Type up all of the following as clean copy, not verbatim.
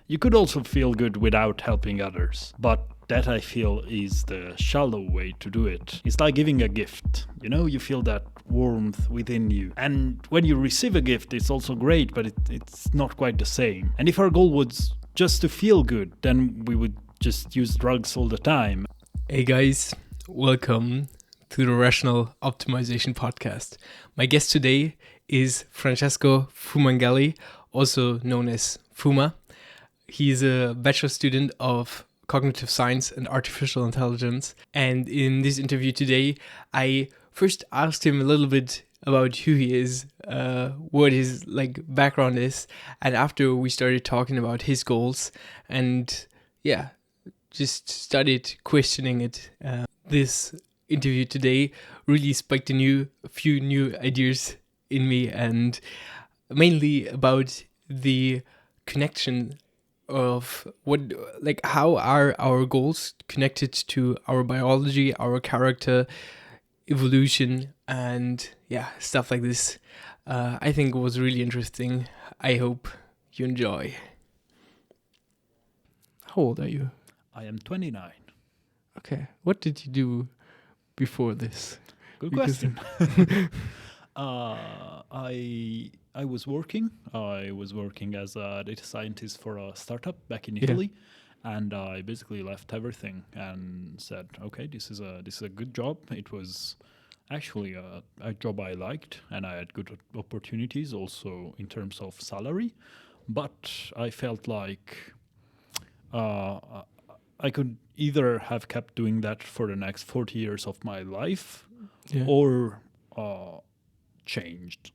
You could also feel good without helping others, but that I feel is the shallow way to do it. It's like giving a gift. You feel that warmth within you. And when you receive a gift, it's also great, but it's not quite the same. And if our goal was just to feel good, then we would just use drugs all the time. Hey guys, welcome to the Rational Optimization Podcast. My guest today is Francesco Fumagalli, also known as Fuma. He's a bachelor student of cognitive science and artificial intelligence. And in this interview today, I first asked him a little bit about who he is, what his background is, and after we started talking about his goals, and just started questioning it. This interview today really spiked a few new ideas in me, and mainly about the connection of how are our goals connected to our biology, our character, evolution, and stuff like this. I think it was really interesting. I hope you enjoy. How old are you? I am 29. Okay. What did you do before this? Good question. I was working. I was working as a data scientist for a startup back in Italy, and I basically left everything and said, "Okay, this is a good job." It was actually a job I liked, and I had good opportunities also in terms of salary, but I felt like I could either have kept doing that for the next 40 years of my life, or changed.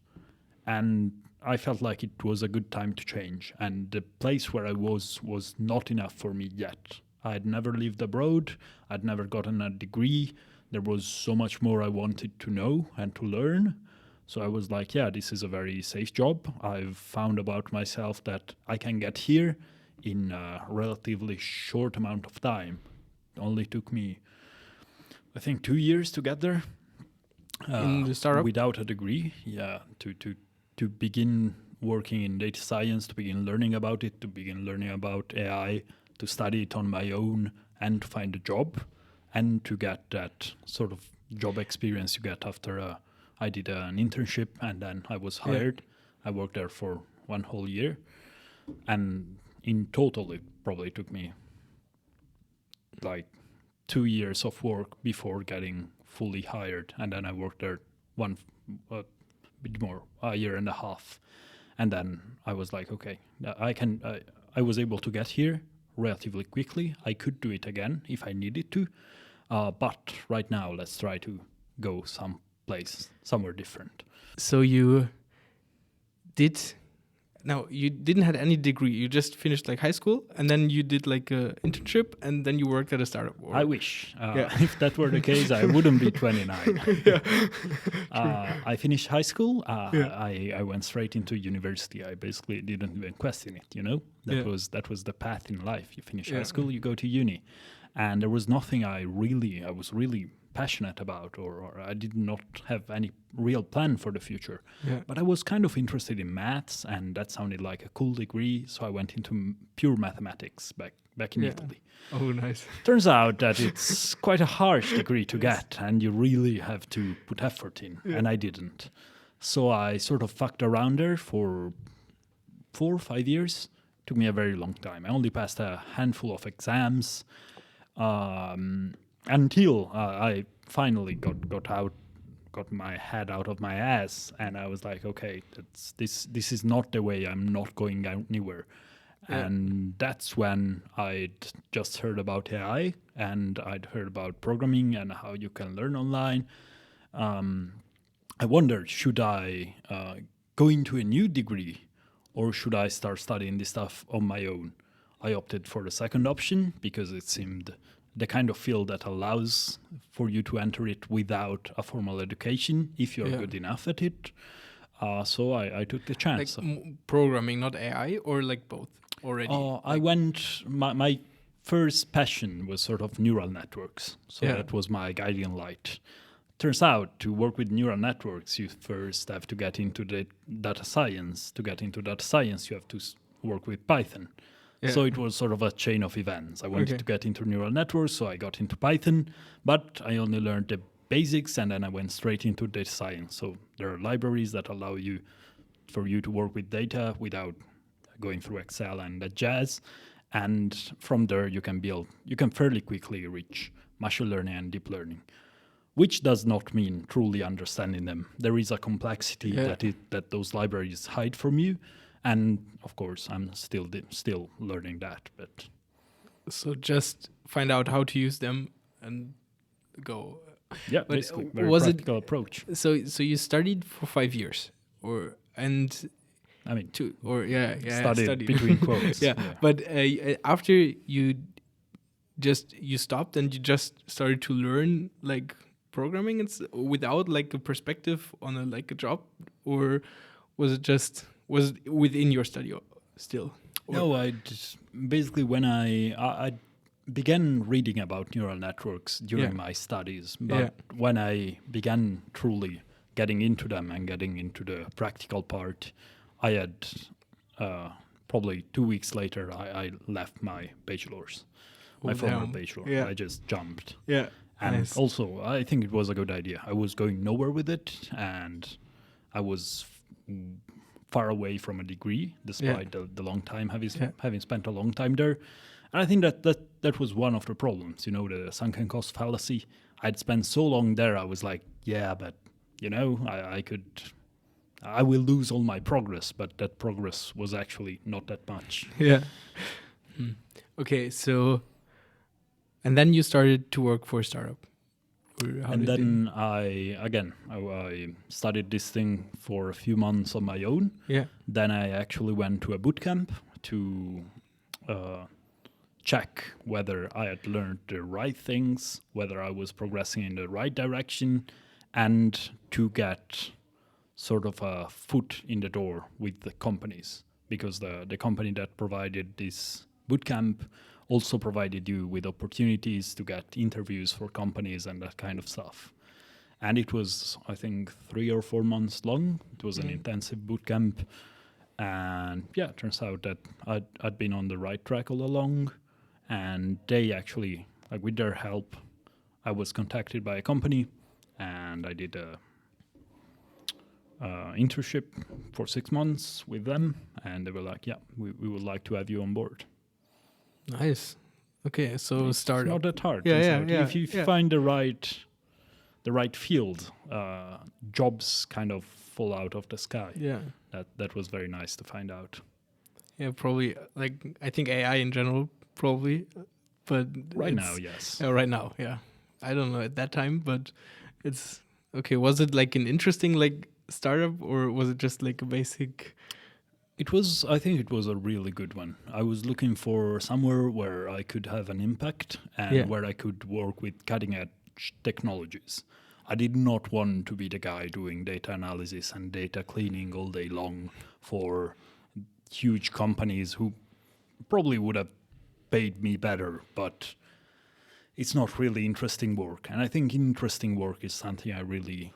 And I felt like it was a good time to change. And the place where I was not enough for me yet. I had never lived abroad. I'd never gotten a degree. There was so much more I wanted to know and to learn. So I was like, this is a very safe job. I've found about myself that I can get here in a relatively short amount of time. It only took me, I think, 2 years to get there. In the startup? Without a degree, to begin working in data science, to begin learning about it, to begin learning about AI, to study it on my own, and to find a job, and to get that sort of job experience you get after I did an internship, and then I was hired. I worked there for 1 whole year, and in total it probably took me 2 years of work before getting fully hired, and then I worked there a bit more, a year and a half, and then I was like, okay, I was able to get here relatively quickly. I could do it again if I needed to, but right now let's try to go somewhere different. So you didn't have any degree. You just finished high school, and then you did a internship, and then you worked at a startup. I wish. If that were the case, I wouldn't be 29. I finished high school. I went straight into university. I basically didn't even question it. That was the path in life. You finish high school, you go to uni, and there was nothing I was really passionate about, or I did not have any real plan for the future. But I was kind of interested in maths, and that sounded like a cool degree, so I went into pure mathematics back in Italy. Oh, nice. Turns out that it's quite a harsh degree to get, and you really have to put effort in, and I didn't. So I sort of fucked around there for 4 or 5 years. It took me a very long time. I only passed a handful of exams, until I finally got my head out of my ass, and I was like, okay, this is not the way. I'm not going anywhere. And that's when I'd just heard about AI, and I'd heard about programming and how you can learn online. I wondered, should I go into a new degree, or should I start studying this stuff on my own? I opted for the second option because it seemed the kind of field that allows for you to enter it without a formal education if you're good enough at it. So I took the chance. Programming, not AI, or both already? My first passion was sort of neural networks. So that was my guiding light. Turns out to work with neural networks, you first have to get into the data science. To get into data science, you have to work with Python. Yeah. So it was sort of a chain of events. I wanted Okay. to get into neural networks, so I got into Python, but I only learned the basics and then I went straight into data science. So there are libraries that allow you for you to work with data without going through Excel and that jazz. And from there you can fairly quickly reach machine learning and deep learning, which does not mean truly understanding them. There is a complexity Yeah. that those libraries hide from you. And of course, I'm still learning that. But So just find out how to use them and go. yeah, But basically, very was it- practical approach. So you studied for 5 years, or and I mean, two or yeah studied between quotes. yeah. But after you stopped and you just started to learn like programming without like a perspective on a job, or was it within your study still? Or- No, I just basically when I began reading about neural networks during Yeah. my studies, but Yeah. when I began truly getting into them and getting into the practical part, I had probably 2 weeks later I left my bachelor's, my Oh, former damn. bachelor. Yeah. I just jumped. Yeah. And Nice. also, I think it was a good idea. I was going nowhere with it, and I was far away from a degree, despite the long time having spent a long time there. And I think that was one of the problems, the sunken cost fallacy. I'd spent so long there, I was like, yeah, but I will lose all my progress, but that progress was actually not that much. Yeah. Okay, so and then you started to work for a startup. Or how And did then I studied this thing for a few months on my own. yeah. Then I actually went to a boot camp to check whether I had learned the right things, whether I was progressing in the right direction, and to get sort of a foot in the door with the companies, because the company that provided this bootcamp also provided you with opportunities to get interviews for companies and that kind of stuff. And it was, I think, 3 or 4 months long. It was an intensive bootcamp. And yeah, it turns out that I'd been on the right track all along. And they actually, like with their help, I was contacted by a company and I did a internship for 6 months with them. And they were like, yeah, we would like to have you on board. Nice. Okay, so It's startup. not that hard. Yeah, turns yeah, out. yeah, If you yeah. find the right field, jobs kind of fall out of the sky. Yeah. That was very nice to find out. Yeah, probably like I think AI in general probably, but Right it's- now, yes. right now, yeah. I don't know at that time, but it's okay. Was it like an interesting like startup, or was it just like a basic? I think it was a really good one. I was looking for somewhere where I could have an impact and Yeah. where I could work with cutting edge technologies. I did not want to be the guy doing data analysis and data cleaning all day long for huge companies who probably would have paid me better, but it's not really interesting work. And I think interesting work is something I really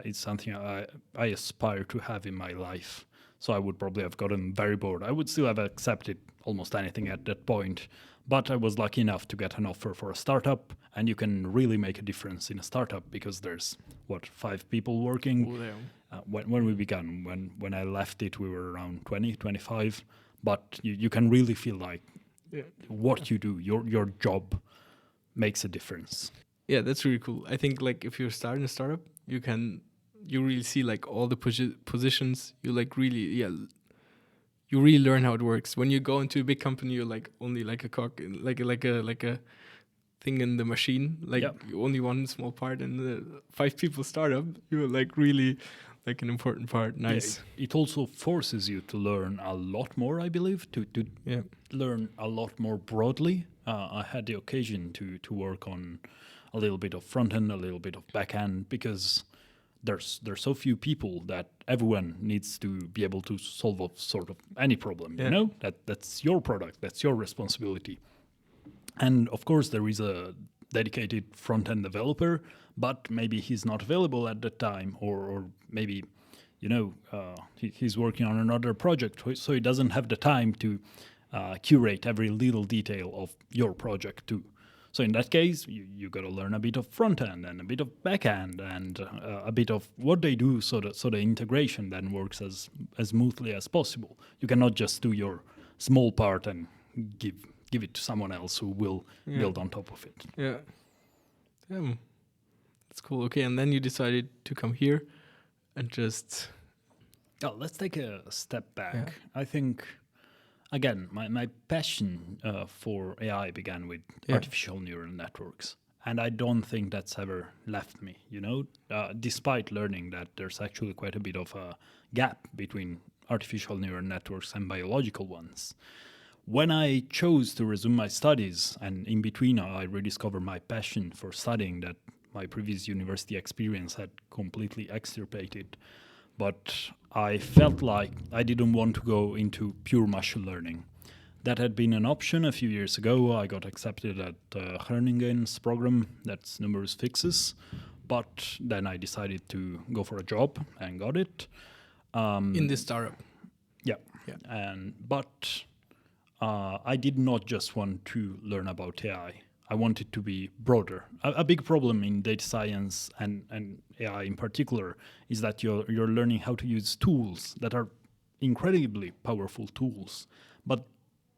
it's something I aspire to have in my life. So I would probably have gotten very bored. I would still have accepted almost anything at that point. But I was lucky enough to get an offer for a startup, and you can really make a difference in a startup because there's 5 people working. Oh, damn. When we began, when I left it, we were around 20, 25. But you can really feel like Yeah. what you do, your job makes a difference. Yeah, that's really cool. I think like if you're starting a startup, you really see like all the positions. You like really you really learn how it works. When you go into a big company, you're like only like a cog, like a thing in the machine. Like Yep. you only one small part. And the 5 people startup, you're like really like an important part. Nice. Yeah, it also forces you to learn a lot more, I believe, to Yeah. learn a lot more broadly. I had the occasion to work on a little bit of front end, a little bit of back end, because there's so few people that everyone needs to be able to solve sort of any problem. Yeah. You know, that's your product, that's your responsibility. And of course, there is a dedicated front end developer, but maybe he's not available at that time, or maybe he's working on another project, so he doesn't have the time to curate every little detail of your project too. So in that case, you got to learn a bit of front end and a bit of back end and a bit of what they do, so the integration then works as smoothly as possible. You cannot just do your small part and give it to someone else who will build on top of it. Yeah. That's cool. Okay, and then you decided to come here and just... Oh, let's take a step back. Yeah. I think, again, my passion for AI began with artificial neural networks. And I don't think that's ever left me, despite learning that there's actually quite a bit of a gap between artificial neural networks and biological ones. When I chose to resume my studies, and in between I rediscovered my passion for studying that my previous university experience had completely extirpated, but I felt like I didn't want to go into pure machine learning. That had been an option a few years ago. I got accepted at Groningen's program, that's numerous fixes, but then I decided to go for a job and got it. In this startup? Yeah. But I did not just want to learn about AI. I want it to be broader. A big problem in data science and AI in particular is that you're learning how to use tools that are incredibly powerful tools, but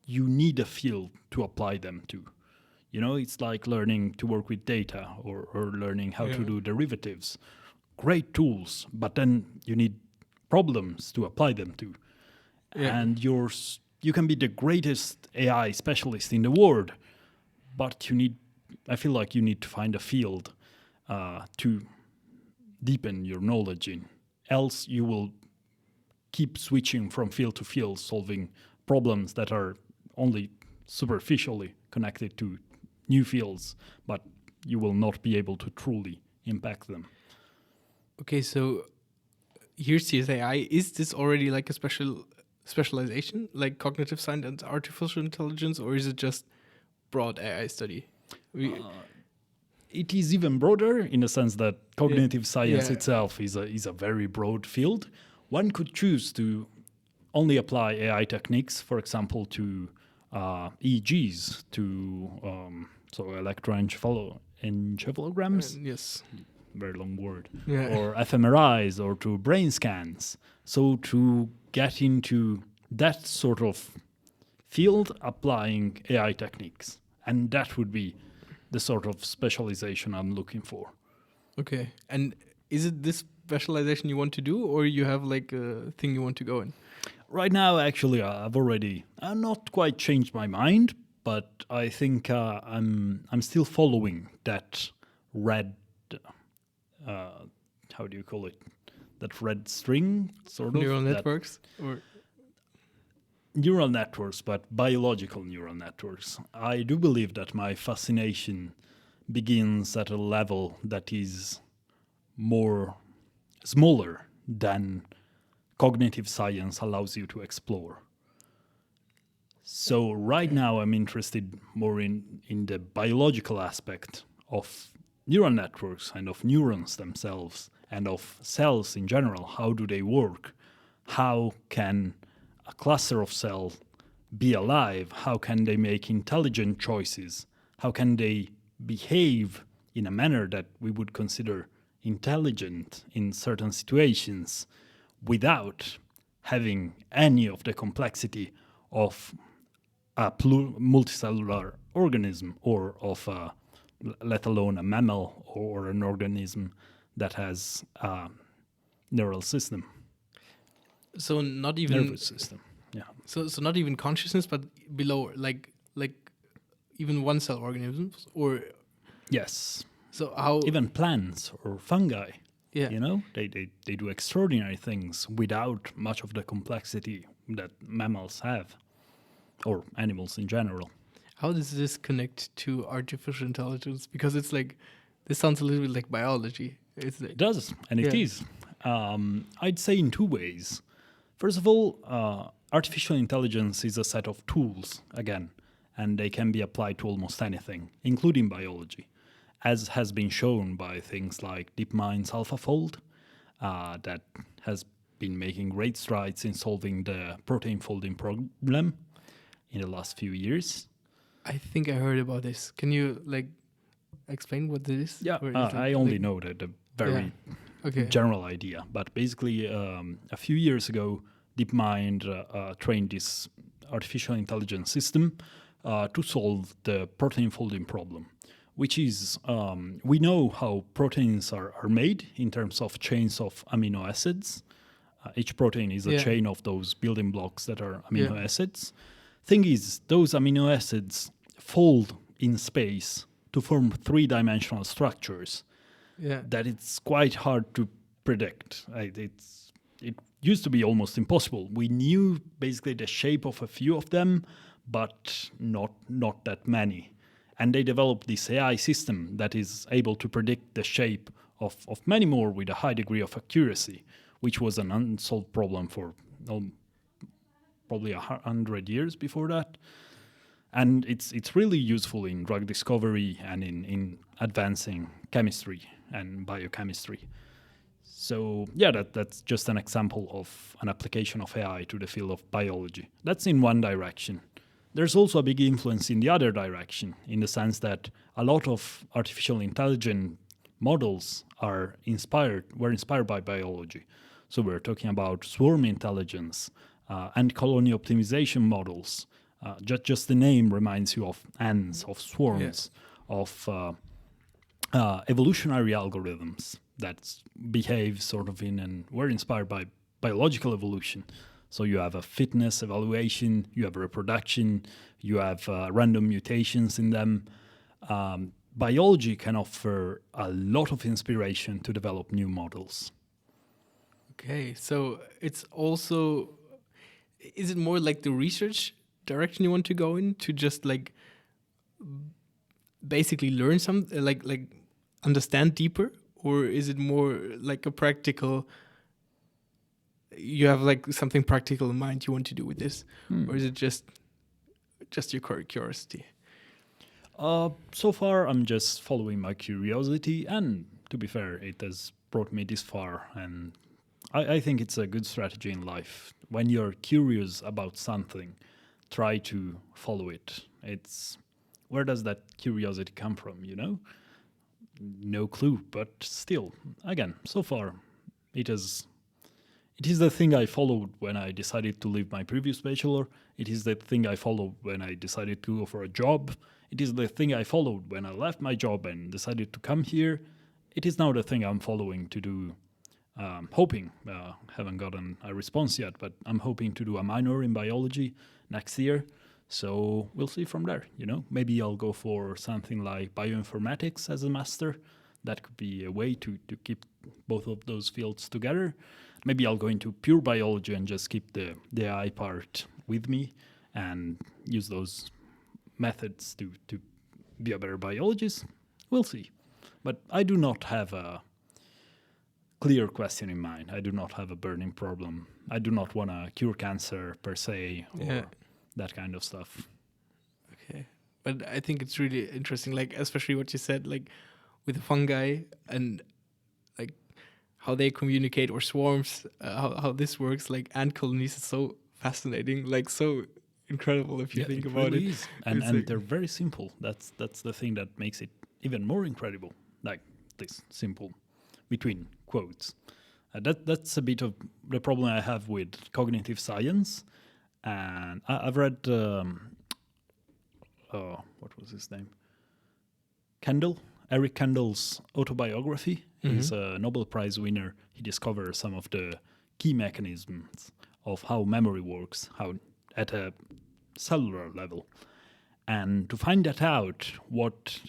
you need a field to apply them to. It's like learning to work with data or learning how to do derivatives. Great tools, but then you need problems to apply them to. Yeah. And you can be the greatest AI specialist in the world, but I feel like you need to find a field to deepen your knowledge in. Else you will keep switching from field to field, solving problems that are only superficially connected to new fields, but you will not be able to truly impact them. Okay, so here's CSAI. Is this already like a specialization, like cognitive science and artificial intelligence, or is it just broad AI study? It is even broader in the sense that cognitive science itself is a very broad field. One could choose to only apply AI techniques, for example, to EEGs, to electroencephalograms. Yes. Very long word. Yeah. Or fMRIs, or to brain scans. So to get into that sort of field, applying AI techniques. And that would be the sort of specialization I'm looking for. Okay. And is it this specialization you want to do, or you have like a thing you want to go in? Right now, actually, I've already not quite changed my mind, but I think I'm still following that red, how do you call it? That red string, sort of. Neural networks? Or neural networks, but biological neural networks. I do believe that my fascination begins at a level that is smaller than cognitive science allows you to explore. So right now I'm interested more in the biological aspect of neural networks and of neurons themselves and of cells in general. How do they work? How can a cluster of cells be alive? How can they make intelligent choices? How can they behave in a manner that we would consider intelligent in certain situations without having any of the complexity of a multicellular organism or of let alone a mammal or an organism that has a neural system. So not even nervous system. Yeah. So not even consciousness, but below, like even one cell organisms, or yes. So how even plants or fungi? Yeah. They do extraordinary things without much of the complexity that mammals have, or animals in general. How does this connect to artificial intelligence? Because it's like, this sounds a little bit like biology. It does, and it is. I'd say in two ways. First of all, artificial intelligence is a set of tools, again, and they can be applied to almost anything, including biology, as has been shown by things like DeepMind's AlphaFold, that has been making great strides in solving the protein folding problem in the last few years. I think I heard about this. Can you explain what this is? Yeah, Or is it, I only know the very Okay. general idea, but basically a few years ago, DeepMind trained this artificial intelligence system to solve the protein folding problem, which is we know how proteins are made in terms of chains of amino acids. Each protein is a chain of those building blocks that are amino acids. Thing is, those amino acids fold in space to form three-dimensional structures. That it's quite hard to predict. It used to be almost impossible. We knew basically the shape of a few of them, but not that many. And they developed this AI system that is able to predict the shape of many more with a high degree of accuracy, which was an unsolved problem for probably 100 years before that. And it's really useful in drug discovery and in advancing chemistry and biochemistry. So yeah, that's just an example of an application of AI to the field of biology. That's in one direction. There's also a big influence in the other direction, in the sense that a lot of artificial intelligence models were inspired by biology. So we're talking about swarm intelligence and colony optimization models. Just the name reminds you of ants, of swarms, of evolutionary algorithms that behave sort of were inspired by biological evolution. So you have a fitness evaluation, you have reproduction, you have random mutations in them. Biology can offer a lot of inspiration to develop new models. Okay, so it's also, is it more like the research direction you want to go in, to just basically learn some, like understand deeper, or is it more like a practical, you have something practical in mind you want to do with this, or is it just your curiosity? So far I'm just following my curiosity, and to be fair, it has brought me this far, and I think it's a good strategy in life. When you're curious about something, try to follow it. Where does that curiosity come from, you know? No clue, but still, again, so far, it is the thing I followed when I decided to leave my previous bachelor. It is the thing I followed when I decided to go for a job. It is the thing I followed when I left my job and decided to come here. It is now the thing I'm following to do. Hoping, haven't gotten a response yet, but I'm hoping to do a minor in biology next year. So we'll see from there, you know. Maybe I'll go for something like bioinformatics as a master. That could be a way to keep both of those fields together. Maybe I'll go into pure biology and just keep the AI part with me and use those methods to be a better biologist. We'll see. But I do not have a clear question in mind. I do not have a burning problem. I do not want to cure cancer per se, or that kind of stuff. Okay. But I think it's really interesting, especially what you said, with the fungi and how they communicate, or swarms, how this works, ant colonies is so fascinating, so incredible if you think about really it. Is. And they're very simple. That's the thing that makes it even more incredible. This simple, between quotes. That's a bit of the problem I have with cognitive science. And I've read, what was his name? Eric Kendall's autobiography. Mm-hmm. He's a Nobel Prize winner. He discovers some of the key mechanisms of how memory works, how at a cellular level. And to find that out,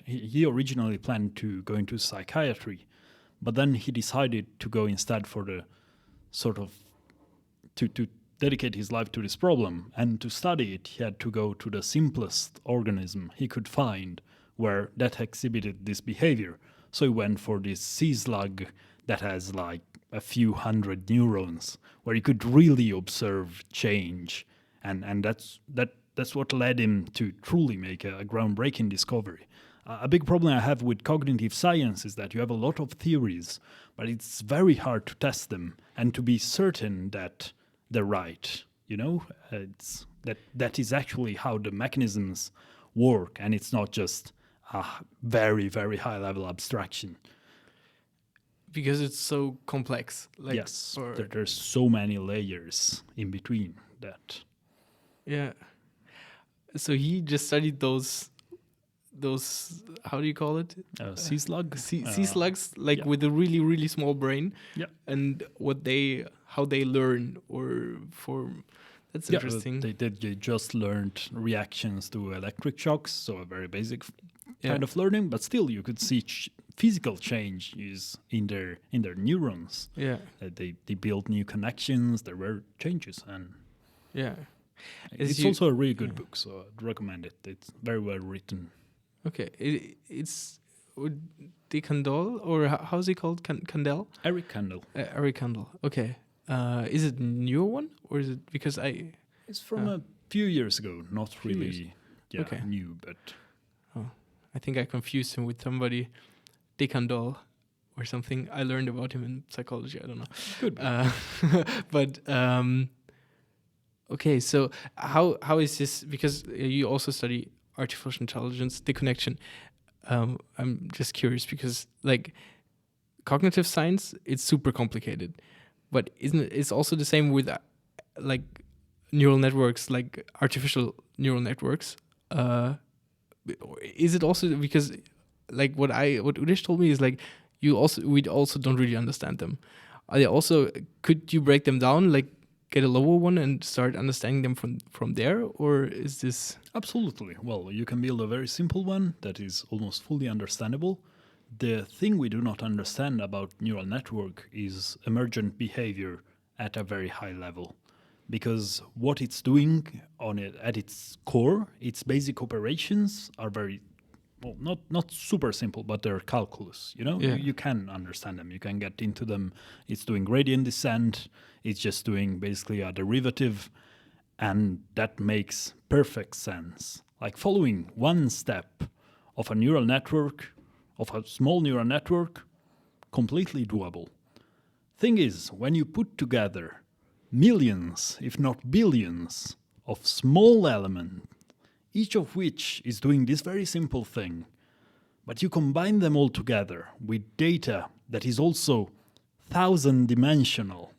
he originally planned to go into psychiatry, but then he decided to go instead for the sort of to dedicate his life to this problem. And to study it, he had to go to the simplest organism he could find where that exhibited this behavior. So he went for this sea slug that has a few hundred neurons, where he could really observe change. And that's what led him to truly make a groundbreaking discovery. A big problem I have with cognitive science is that you have a lot of theories, but it's very hard to test them and to be certain that they're right. It's that is actually how the mechanisms work, and it's not just a very, very high level abstraction. Because it's so complex. Yes, there's so many layers in between that. Yeah. So he just studied those how do you call it? Sea slugs. Sea slugs, with a really, really small brain. Yeah. And how they learn or form. That's interesting. They just learned reactions to electric shocks, so a very basic kind of learning, but still you could see physical change is in their neurons. Yeah. They build new connections, there were changes, and it's also a really good book, so I'd recommend it. It's very well written. Okay. It's De Candolle, or how's he called? Candel? Eric Kandel. Eric Kandel. Okay. Is it a newer one, or is it because It's from a few years ago, not really new, but... I think I confused him with somebody, De Candolle, or something. I learned about him in psychology. I don't know. Good. But okay. So how is this? Because you also study artificial intelligence, the connection. I'm just curious because cognitive science, it's super complicated, but it's also the same with neural networks, like artificial neural networks. Is it also because what Udesh told me is we also don't really understand them. Are they also, could you break them down, get a lower one and start understanding them from there, or is this? Absolutely. Well, you can build a very simple one that is almost fully understandable. The thing we do not understand about neural network is emergent behavior at a very high level. Because what it's doing at its core, its basic operations are very, well, not super simple, but they're calculus. You can understand them, you can get into them. It's doing gradient descent, it's just doing basically a derivative, and that makes perfect sense. Like following one step of a neural network, of a small neural network, completely doable. Thing is, when you put together millions, if not billions, of small elements, each of which is doing this very simple thing, but you combine them all together with data that is also 1,000-dimensional,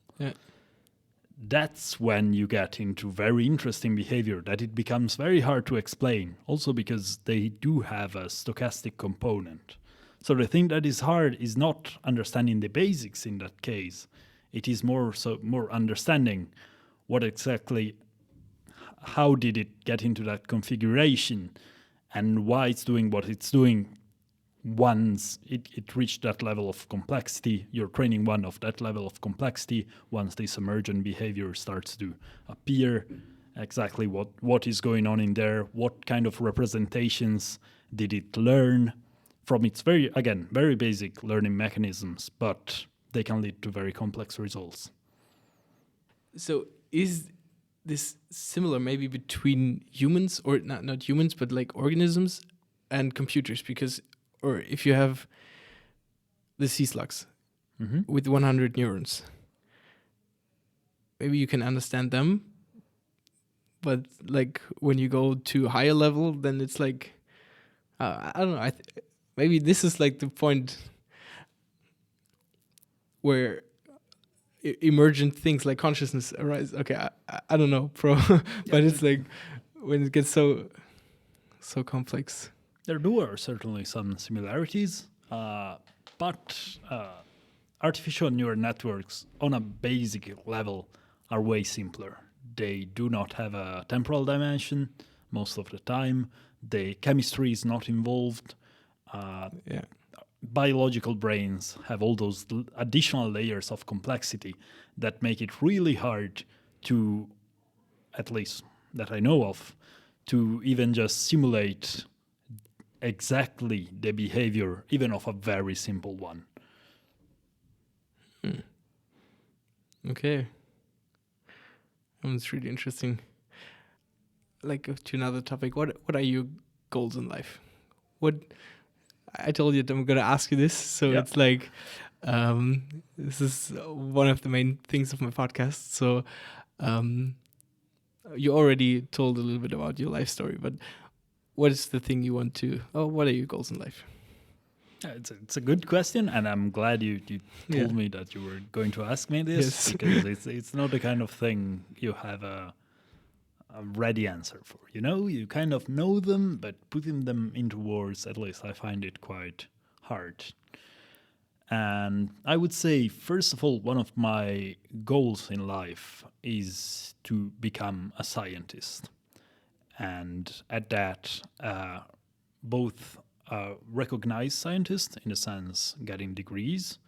that's when you get into very interesting behavior that it becomes very hard to explain, also because they do have a stochastic component. So the thing that is hard is not understanding the basics in that case. It is more understanding what exactly, how did it get into that configuration, and why it's doing what it's doing once it reached that level of complexity. You're training one of that level of complexity. Once this emergent behavior starts to appear, exactly what is going on in there, what kind of representations did it learn from its very basic learning mechanisms, but they can lead to very complex results. So is this similar maybe between humans, or not humans, but organisms and computers? Or if you have the sea slugs with 100 neurons, maybe you can understand them, but when you go to higher level, then it's I don't know. Maybe this is the point where emergent things like consciousness arise. Okay, I don't know, bro, but it's when it gets so complex. There are certainly some similarities, but artificial neural networks on a basic level are way simpler. They do not have a temporal dimension most of the time. The chemistry is not involved. Biological brains have all those additional layers of complexity that make it really hard to, at least that I know of, to even just simulate exactly the behavior even of a very simple one. Okay. It's really interesting. To another topic, what are your goals in life? what I told you that I'm gonna ask you this, so Yeah. it's like this is one of the main things of my podcast. So you already told a little bit about your life story, but what is the thing you want to? Oh, what are your goals in life? It's a good question, and I'm glad you told Yeah. me that you were going to ask me this, Yes. because it's not the kind of thing you have a ready answer for. You know, you kind of know them, but putting them into words, at least I find it quite hard. And I would say, first of all, one of my goals in life is to become a scientist. And at that, both a recognized scientist, in a sense, getting degrees,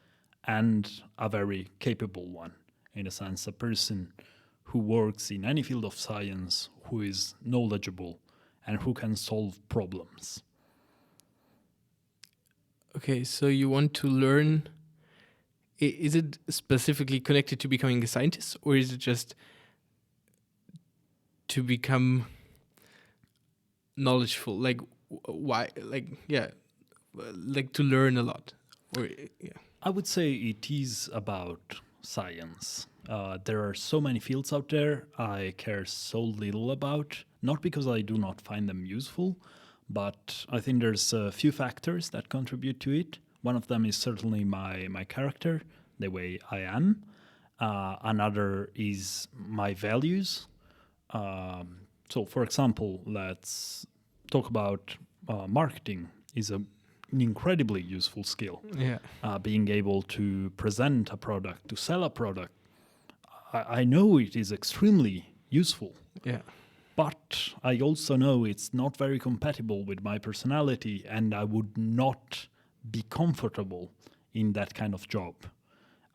and a very capable one, in a sense, a person who works in any field of science, who is knowledgeable, and who can solve problems. Okay, so you want to learn. Is it specifically connected to becoming a scientist, or is it just to become knowledgeful? Like, why? Like, yeah, like to learn a lot, or yeah. I would say it is about science. There are so many fields out there I care so little about, not because I do not find them useful, but I think there's a few factors that contribute to it. One of them is certainly my character, the way I am. Another is my values. So, for example, let's talk about marketing is an incredibly useful skill. Yeah. Being able to present a product, to sell a product, I know it is extremely useful. Yeah. But I also know it's not very compatible with my personality, and I would not be comfortable in that kind of job.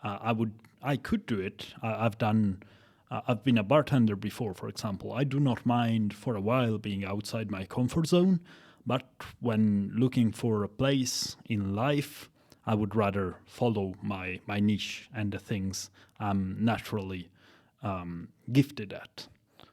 I could do it. I've been a bartender before, for example. I do not mind for a while being outside my comfort zone, but when looking for a place in life, I would rather follow my niche and the things I'm naturally gifted at.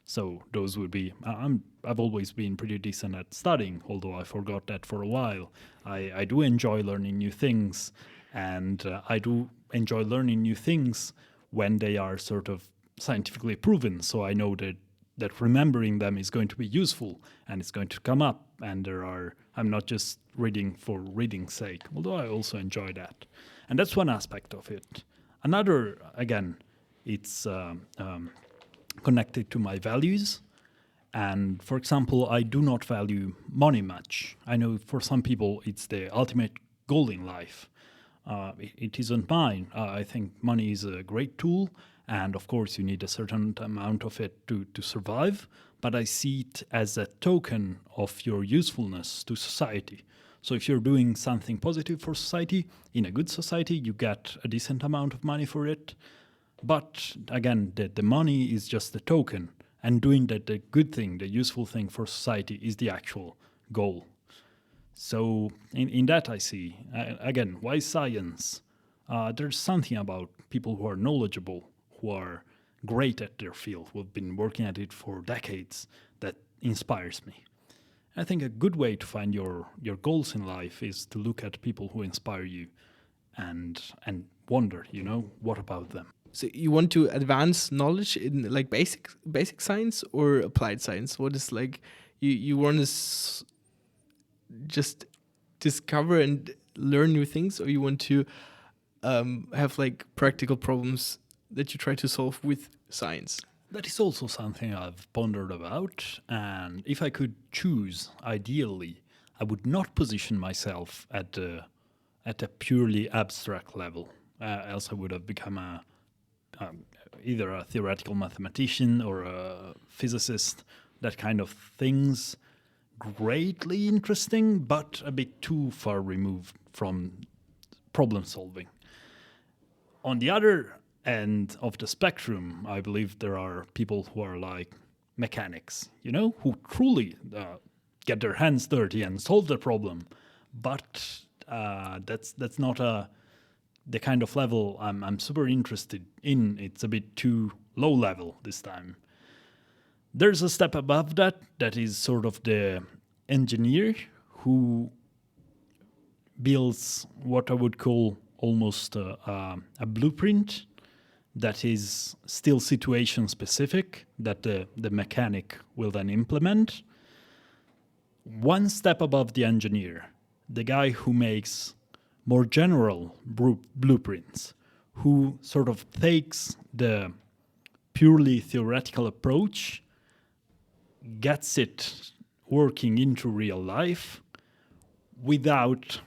So those would be. I've always been pretty decent at studying, although I forgot that for a while. I do enjoy learning new things, and I do enjoy learning new things when they are sort of scientifically proven. So I know that remembering them is going to be useful and it's going to come up. And I'm not just reading for reading's sake, although I also enjoy that. And that's one aspect of it. Another, again, it's connected to my values. And for example, I do not value money much. I know for some people it's the ultimate goal in life. It isn't mine. I think money is a great tool, and of course, you need a certain amount of it to survive. But I see it as a token of your usefulness to society. So if you're doing something positive for society, in a good society, you get a decent amount of money for it. But again, the money is just a token, and doing the good thing, the useful thing for society is the actual goal. So in that I see, again, why science? There's something about people who are knowledgeable, who are great at their field, who have been working at it for decades, that inspires me. I think a good way to find your goals in life is to look at people who inspire you and wonder, what about them? So you want to advance knowledge in like basic science or applied science? What is like you want to just discover and learn new things, or you want to have like practical problems that you try to solve with science? That is also something I've pondered about, and if I could choose, ideally, I would not position myself at a purely abstract level. Else I would have become either a theoretical mathematician or a physicist. That kind of things, greatly interesting, but a bit too far removed from problem solving. On the other end of the spectrum, I believe there are people who are like mechanics, who truly get their hands dirty and solve the problem. But that's not the kind of level I'm super interested in. It's a bit too low level this time. There's a step above that is sort of the engineer who builds what I would call almost a blueprint that is still situation specific, that the mechanic will then implement. One step above the engineer, the guy who makes more general blueprints, who sort of takes the purely theoretical approach, gets it working into real life without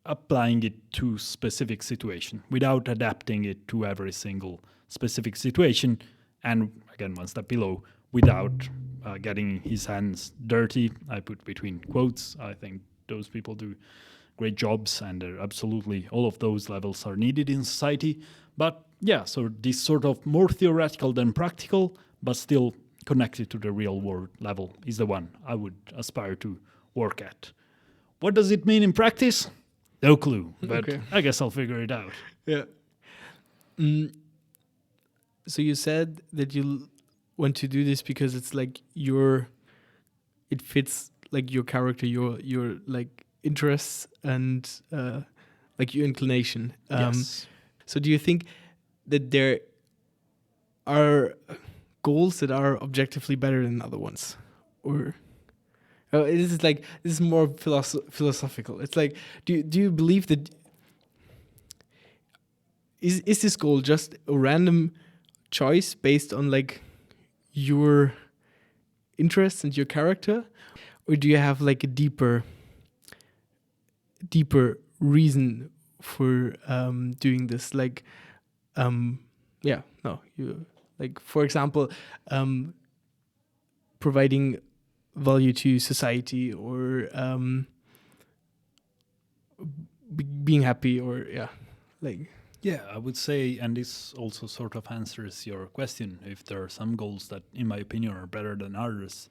applying it to specific situation, without adapting it to every single specific situation, and again, one step below, without getting his hands dirty. I put between quotes. I think those people do great jobs, and absolutely all of those levels are needed in society. But yeah, so this sort of more theoretical than practical, but still connected to the real world level is the one I would aspire to work at. What does it mean in practice? No clue, but Okay. I guess I'll figure it out. Yeah. So you said that you want to do this because it's like it fits like your character, your like interests and like your inclination. Yes. So do you think that there are goals that are objectively better than other ones, or this is more philosophical? It's like, do you believe that is this goal just a random choice based on like your interests and your character, or do you have like a deeper reason for doing this? Like, yeah, no, you like, for example, providing value to society, or being happy, or yeah, like. Yeah, I would say, and this also sort of answers your question, if there are some goals that, in my opinion, are better than others.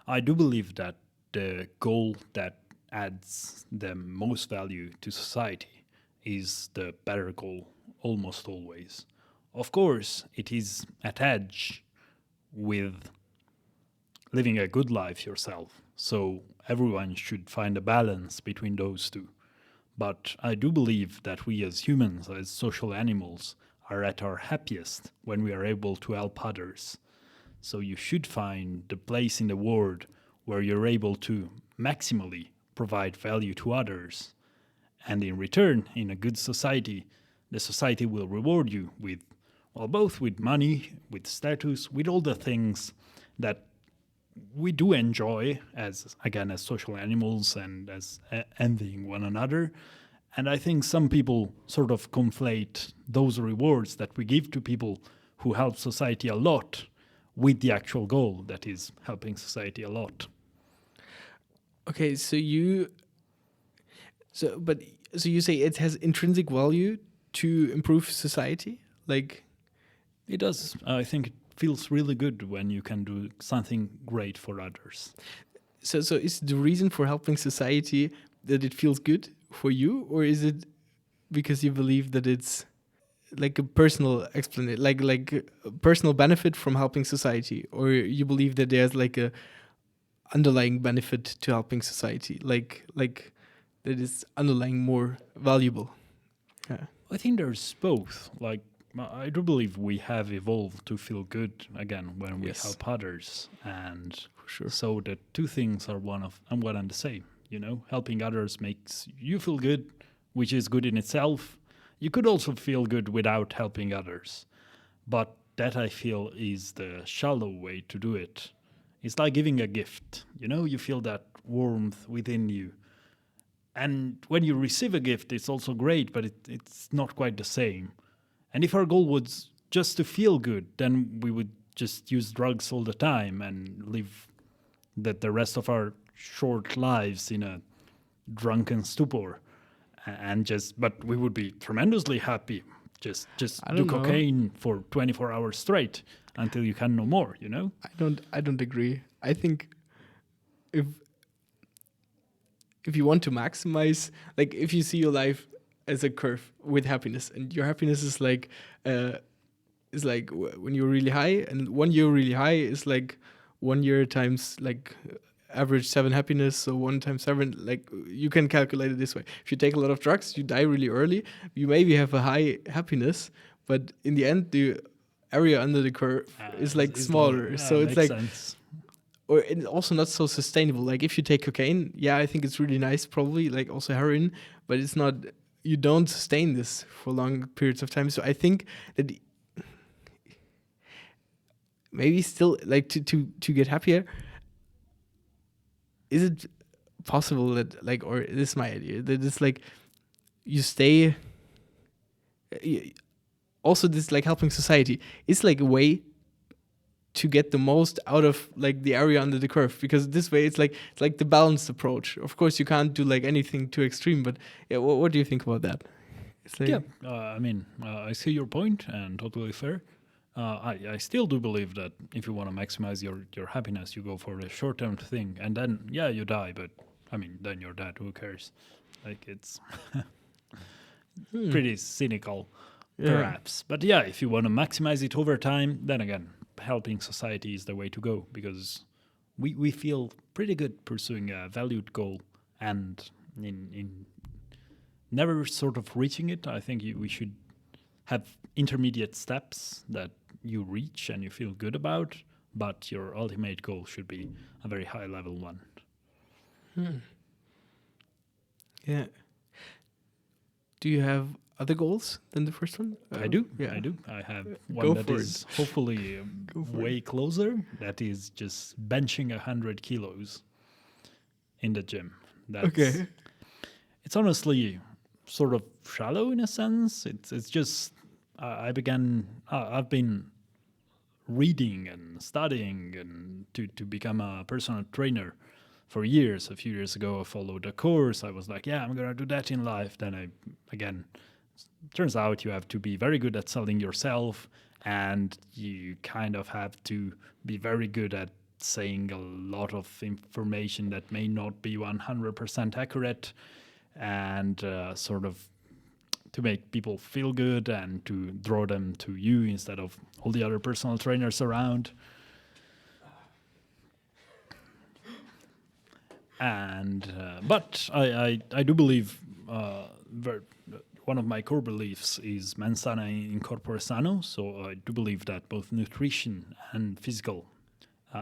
I do believe that the goal that adds the most value to society is the better goal, almost always. Of course, it is at edge with living a good life yourself, so everyone should find a balance between those two. But I do believe that we as humans, as social animals, are at our happiest when we are able to help others. So you should find the place in the world where you're able to maximally provide value to others. And in return, in a good society, the society will reward you with, well, both with money, with status, with all the things that we do enjoy as, again, as social animals and as envying one another. And I think some people sort of conflate those rewards that we give to people who help society a lot with the actual goal, that is helping society a lot. Okay, so you say it has intrinsic value to improve society? Like, It does. I think it feels really good when you can do something great for others. so is the reason for helping society that it feels good for you, or is it because you believe that it's like a personal explanation, like a personal benefit from helping society, or you believe that there's like a underlying benefit to helping society, like that is underlying more valuable? Yeah. I think there's both. Like, I do believe we have evolved to feel good again when we Yes. help others, and For sure. so the two things are one and the same. You know, helping others makes you feel good, which is good in itself. You could also feel good without helping others, but that, I feel, is the shallow way to do it. It's like giving a gift. You know, you feel that warmth within you. And when you receive a gift, it's also great, but it's not quite the same. And if our goal was just to feel good, then we would just use drugs all the time and live the rest of our short lives in a drunken stupor. But we would be tremendously happy. Just I do don't know. cocaine for 24 hours straight until you can no more, you know? I don't agree. I think if you want to maximize, like if you see your life as a curve with happiness, and your happiness is like when you're really high, and 1 year really high is like 1 year times like average 7 happiness, so 1 times 7, like you can calculate it this way. If you take a lot of drugs, you die really early. You maybe have a high happiness, but in the end, the area under the curve is like smaller. So it's like, sense. or it's also not so sustainable. Like if you take cocaine, yeah, I think it's really nice, probably, like also heroin, but it's not, you don't sustain this for long periods of time. So I think that maybe still, like to get happier, is it possible that, like, or this is my idea, that it's like you stay, also this like helping society is like a way to get the most out of like the area under the curve, because this way it's like the balanced approach. Of course you can't do like anything too extreme, but yeah, what do you think about that? It's like, I mean, I see your point, and totally fair. I still do believe that if you want to maximize your happiness, you go for the short-term thing, and then, yeah, you die, but, I mean, then you're dead, who cares? Like, it's pretty cynical, perhaps. But, yeah, if you want to maximize it over time, then again, helping society is the way to go, because we feel pretty good pursuing a valued goal, and in never sort of reaching it. I think we should have intermediate steps that you reach and you feel good about, but your ultimate goal should be a very high level one. Yeah. Do you have other goals than the first one? I do. Yeah. I do. I have Go one that for is hopefully way closer. That is just benching 100 kilos in the gym. That's, Okay. It's honestly sort of shallow in a sense. It's just I've been reading and studying and to become a personal trainer for years. A few years ago, I followed a course. I was like, yeah, I'm gonna do that in life. Then turns out you have to be very good at selling yourself, and you kind of have to be very good at saying a lot of information that may not be 100% accurate, and sort of to make people feel good and to draw them to you instead of all the other personal trainers around. And but I do believe one of my core beliefs is mens sana in corpore sano. So I do believe that both nutrition and physical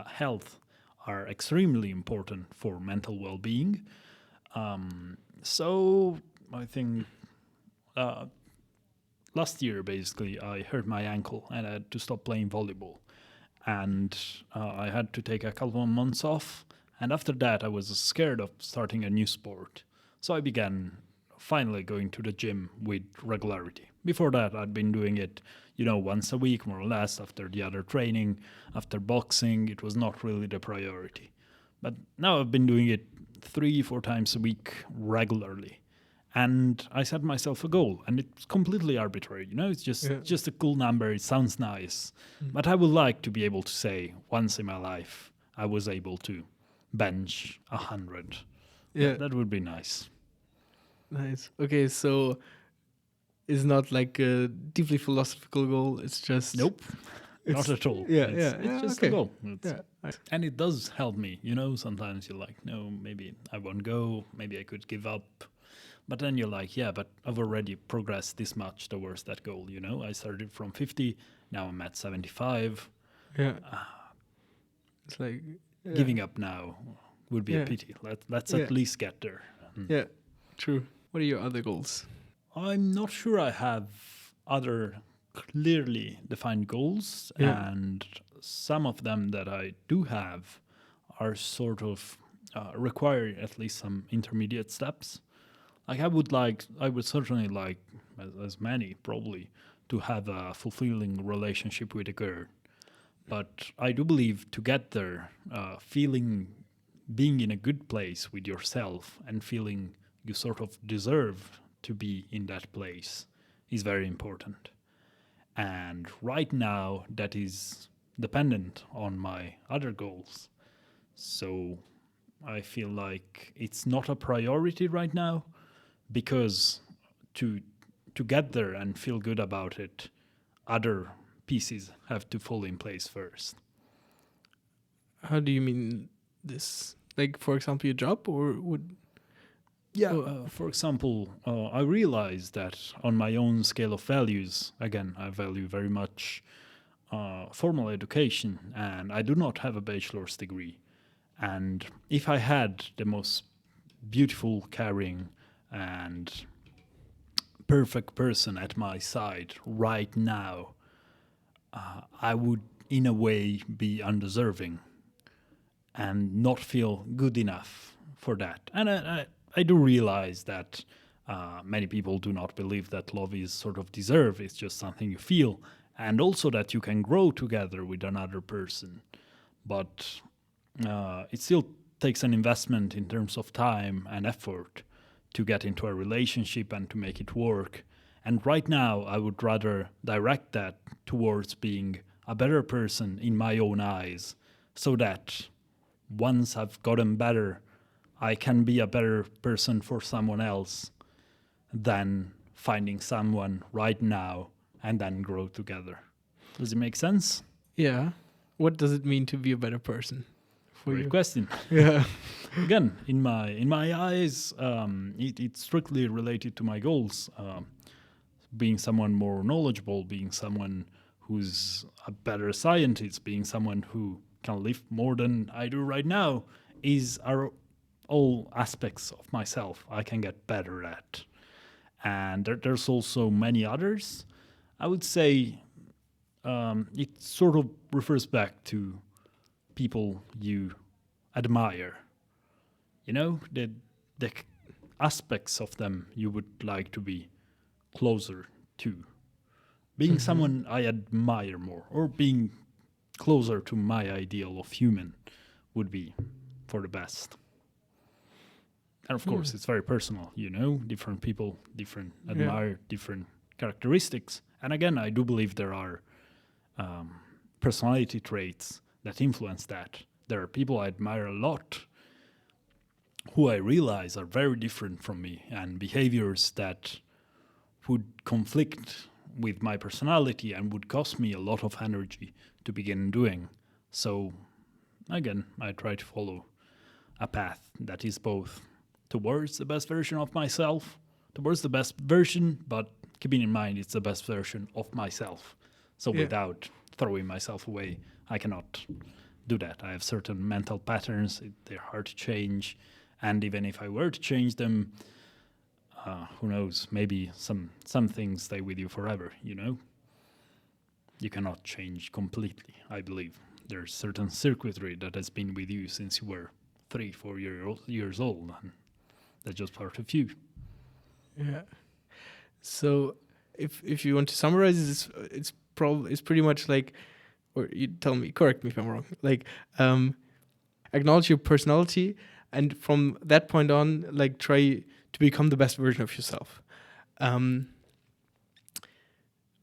health are extremely important for mental well-being. So I think last year, basically, I hurt my ankle and I had to stop playing volleyball. And I had to take a couple of months off. And after that, I was scared of starting a new sport. So I began finally going to the gym with regularity. Before that, I'd been doing it, once a week, more or less, after the other training, after boxing. It was not really the priority. But now I've been doing it 3-4 times a week regularly. And I set myself a goal, and it's completely arbitrary. It's just a cool number. It sounds nice. But I would like to be able to say, once in my life, I was able to bench 100. Yeah. That would be nice. Nice. Okay, so it's not like a deeply philosophical goal. It's just Nope, not at all. Yeah, it's just okay. a goal. Yeah. And it does help me. Sometimes you're like, no, maybe I won't go. Maybe I could give up. But then you're like, yeah, but I've already progressed this much towards that goal. I started from 50, now I'm at 75. Yeah. It's like Giving up now would be a pity. Let's at least get there. Yeah, true. What are your other goals? I'm not sure I have other clearly defined goals, and some of them that I do have are sort of require at least some intermediate steps. Like I would certainly like, as many probably, to have a fulfilling relationship with a girl. But I do believe to get there, being in a good place with yourself and feeling you sort of deserve to be in that place is very important. And right now, that is dependent on my other goals. So I feel like it's not a priority right now, because to get there and feel good about it, other pieces have to fall in place first. How do you mean this? Like, for example, your job, or would Yeah, oh, for example, I realized that on my own scale of values, again, I value very much formal education, and I do not have a bachelor's degree. And if I had the most beautiful, caring, and perfect person at my side right now, I would, in a way, be undeserving and not feel good enough for that. And I do realize that many people do not believe that love is sort of deserve, it's just something you feel, and also that you can grow together with another person. But it still takes an investment in terms of time and effort to get into a relationship and to make it work. And right now, I would rather direct that towards being a better person in my own eyes, so that once I've gotten better, I can be a better person for someone else than finding someone right now and then grow together. Does it make sense? yeah. What does it mean to be a better person for Great you? question. Yeah. Again, in my eyes, it's strictly related to my goals. Being someone more knowledgeable, being someone who's a better scientist, being someone who can lift more than I do right now, are all aspects of myself I can get better at. And there's also many others. I would say it sort of refers back to people you admire. You know, the aspects of them you would like to be closer to. Being someone I admire more, or being closer to my ideal of human, would be for the best. And of course, it's very personal, you know, different people, different admire different characteristics. And again, I do believe there are personality traits that influence that. There are people I admire a lot who I realize are very different from me, and behaviors that would conflict with my personality and would cost me a lot of energy to begin doing. So, again, I try to follow a path that is both towards the best version of myself, towards the best version, but keeping in mind it's the best version of myself. So, Yeah. without throwing myself away, I cannot do that. I have certain mental patterns, they're hard to change. And even if I were to change them, who knows, maybe some things stay with you forever, you know? You cannot change completely, I believe. There's certain circuitry that has been with you since you were 3, 4 years old, and that's just part of you. Yeah. So, if you want to summarize this, it's pretty much like, or you tell me, correct me if I'm wrong. Like, acknowledge your personality, and from that point on, like, try to become the best version of yourself. I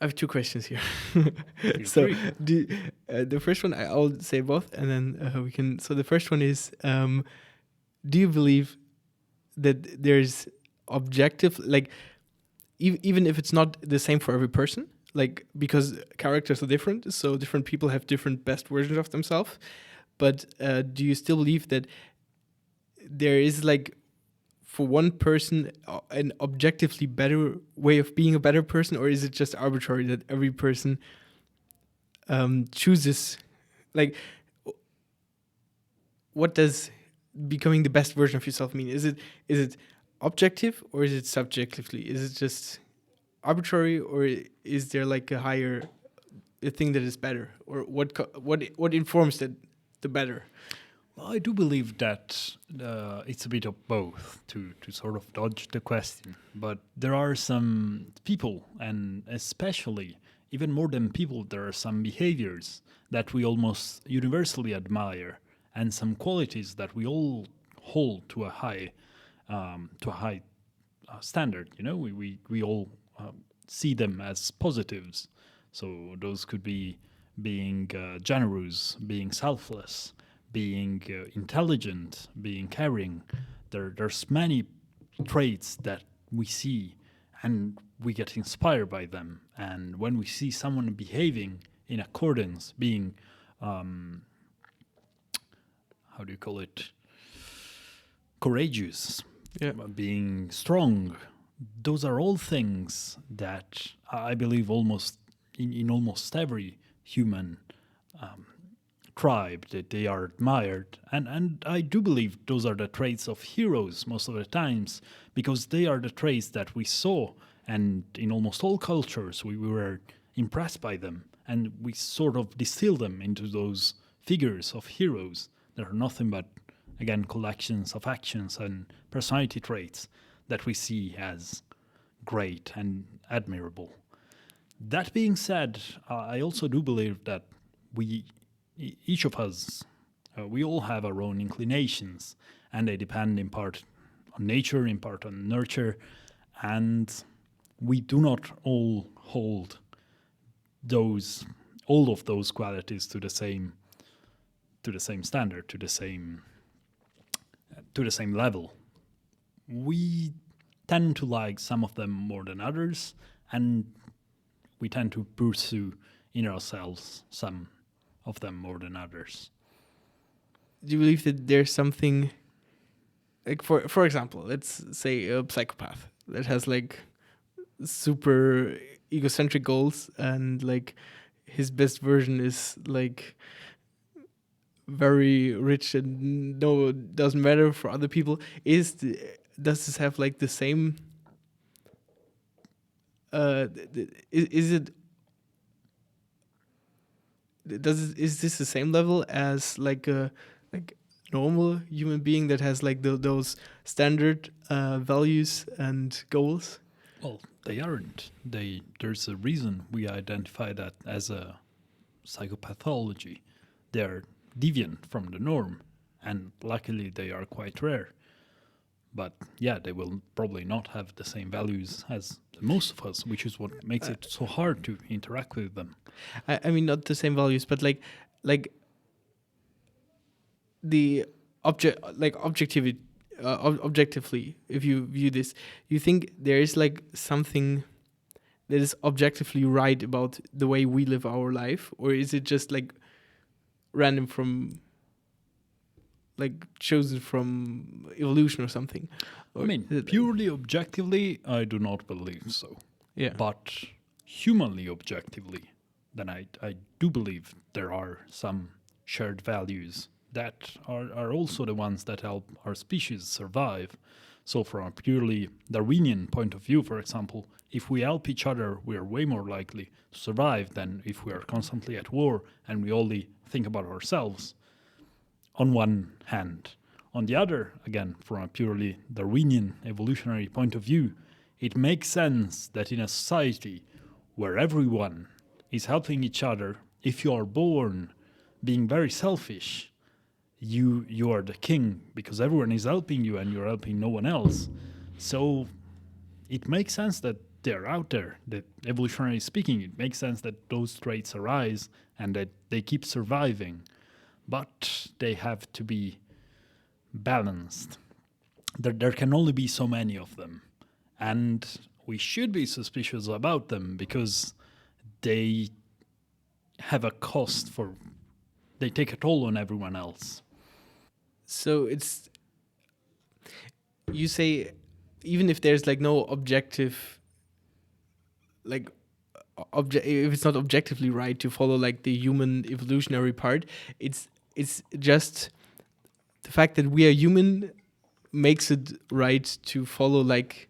have two questions here. Feel So, free. the first one, I'll say both, and then we can. So, the first one is, do you believe that there's objective, like, even if it's not the same for every person, like, because characters are different, so different people have different best versions of themselves. But do you still believe that there is, like, for one person an objectively better way of being a better person, or is it just arbitrary that every person chooses, like, what does becoming the best version of yourself mean? Is it objective, or is it subjectively? Is it just arbitrary, or is there, like, a thing that is better, or what informs that the better? Well, I do believe that it's a bit of both to sort of dodge the question. But there are some people, and especially even more than people, there are some behaviors that we almost universally admire, and some qualities that we all hold to a high standard. You know, we all see them as positives. So those could be being generous, being selfless, being intelligent, being caring. There's many traits that we see and we get inspired by them. And when we see someone behaving in accordance, being how do you call it? courageous, Yeah. being strong. Those are all things that I believe almost in almost every human tribe that they are admired, and I do believe those are the traits of heroes most of the times, because they are the traits that we saw, and in almost all cultures we were impressed by them, and we sort of distill them into those figures of heroes that are nothing but, again, collections of actions and personality traits that we see as great and admirable. That being said, I also do believe that we, each of us, we all have our own inclinations, and they depend in part on nature, in part on nurture, and we do not all hold those all of those qualities to the same standard, to the same level. We tend to like some of them more than others, and we tend to pursue in ourselves some of them more than others. Do you believe that there's something like, for example, let's say a psychopath that has like super egocentric goals, and like his best version is like very rich and no, it doesn't matter for other people. Does this have like the same is it is this the same level as like a like normal human being that has like those standard values and goals? Well, they aren't. There's a reason we identify that as a psychopathology. They're deviant from the norm, and luckily they are quite rare. But yeah, they will probably not have the same values as most of us, which is what makes it so hard to interact with them. I mean, not the same values, but like the objectivity, objectively, if you view this, you think there is like something that is objectively right about the way we live our life, or is it just like random from like chosen from evolution or something? Or I mean, purely objectively, I do not believe so. yeah. But humanly objectively, then I do believe there are some shared values that are also the ones that help our species survive. So, from a purely Darwinian point of view, for example, if we help each other, we are way more likely to survive than if we are constantly at war and we only think about ourselves, on one hand. On the other, again, from a purely Darwinian evolutionary point of view, it makes sense that in a society where everyone is helping each other, if you are born being very selfish, you are the king because everyone is helping you and you're helping no one else. So it makes sense that they're out there, that evolutionarily speaking, it makes sense that those traits arise and that they keep surviving. But they have to be balanced. There can only be so many of them. And we should be suspicious about them because they have a cost for, they take a toll on everyone else. So it's, you say, even if there's like no objective, like if it's not objectively right to follow like the human evolutionary part, it's just the fact that we are human makes it right to follow like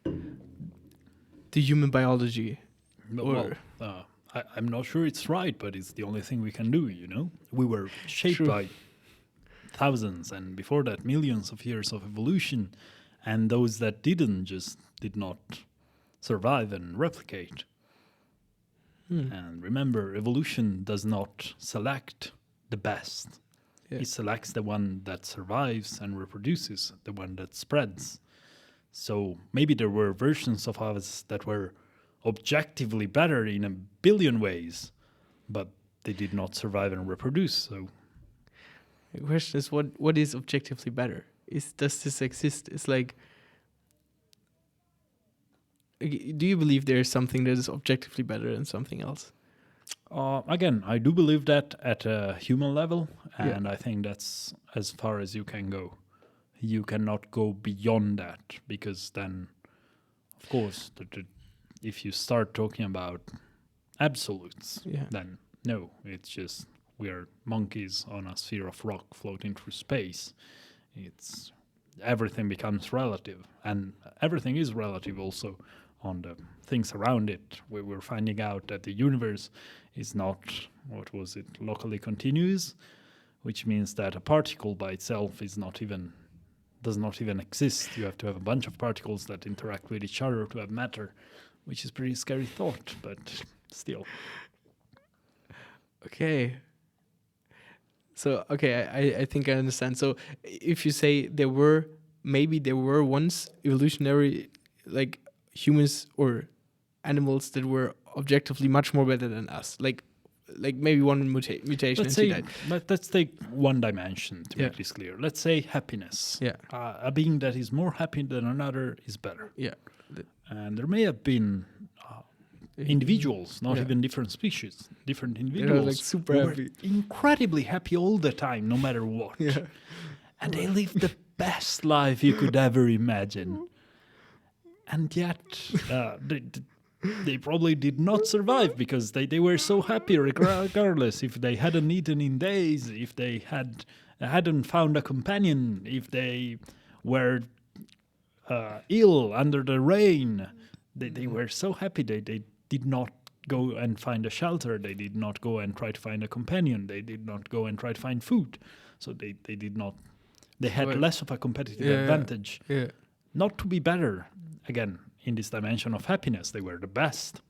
the human biology. Well, I'm not sure it's right, but it's the only thing we can do, you know? We were shaped True. by thousands and before that millions of years of evolution, and those that didn't just did not survive and replicate. And remember, evolution does not select the best. Yeah. It selects the one that survives and reproduces, the one that spreads. So maybe there were versions of us that were objectively better in a billion ways, but they did not survive and reproduce. So The question is, what is objectively better? Does this exist? It's like, do you believe there is something that is objectively better than something else? again, I do believe that at a human level, Yeah. and I think that's as far as you can go. you cannot go beyond that, because then, of course, if you start talking about absolutes, then no, it's just we are monkeys on a sphere of rock floating through space. It's everything becomes relative, and everything is relative also on the things around it. We were finding out that the universe is not, what was it, locally continuous, which means that a particle by itself does not even exist. You have to have a bunch of particles that interact with each other to have matter, which is pretty scary thought, but still. Okay. So, okay, I think I understand. So if you say there were once evolutionary, like, humans or animals that were objectively much more better than us, like maybe one mutation and she died. Let's take one dimension to make this clear. Let's say happiness. Yeah. A being that is more happy than another is better. Yeah. And there may have been individuals, not even different species, different individuals, like super who happy, were incredibly happy all the time, no matter what. Yeah. And they lived the best life you could ever imagine. And yet, they probably did not survive because they were so happy regardless if they hadn't eaten in days, if they hadn't found a companion, if they were ill under the rain. They were so happy they did not go and find a shelter. They did not go and try to find a companion. They did not go and try to find food. So they did not. They had less of a competitive advantage. Yeah. Not to be better, again, in this dimension of happiness, they were the best.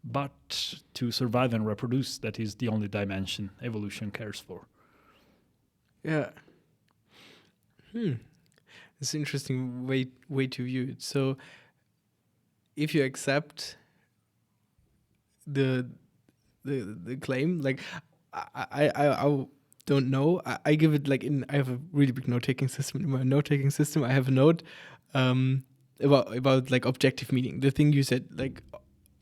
But to survive and reproduce, that is the only dimension evolution cares for. Yeah. It's an interesting way to view it. So if you accept the claim, like I don't know. I give it I have a really big note-taking system. In my note-taking system, I have a note about like objective meaning. The thing you said, like,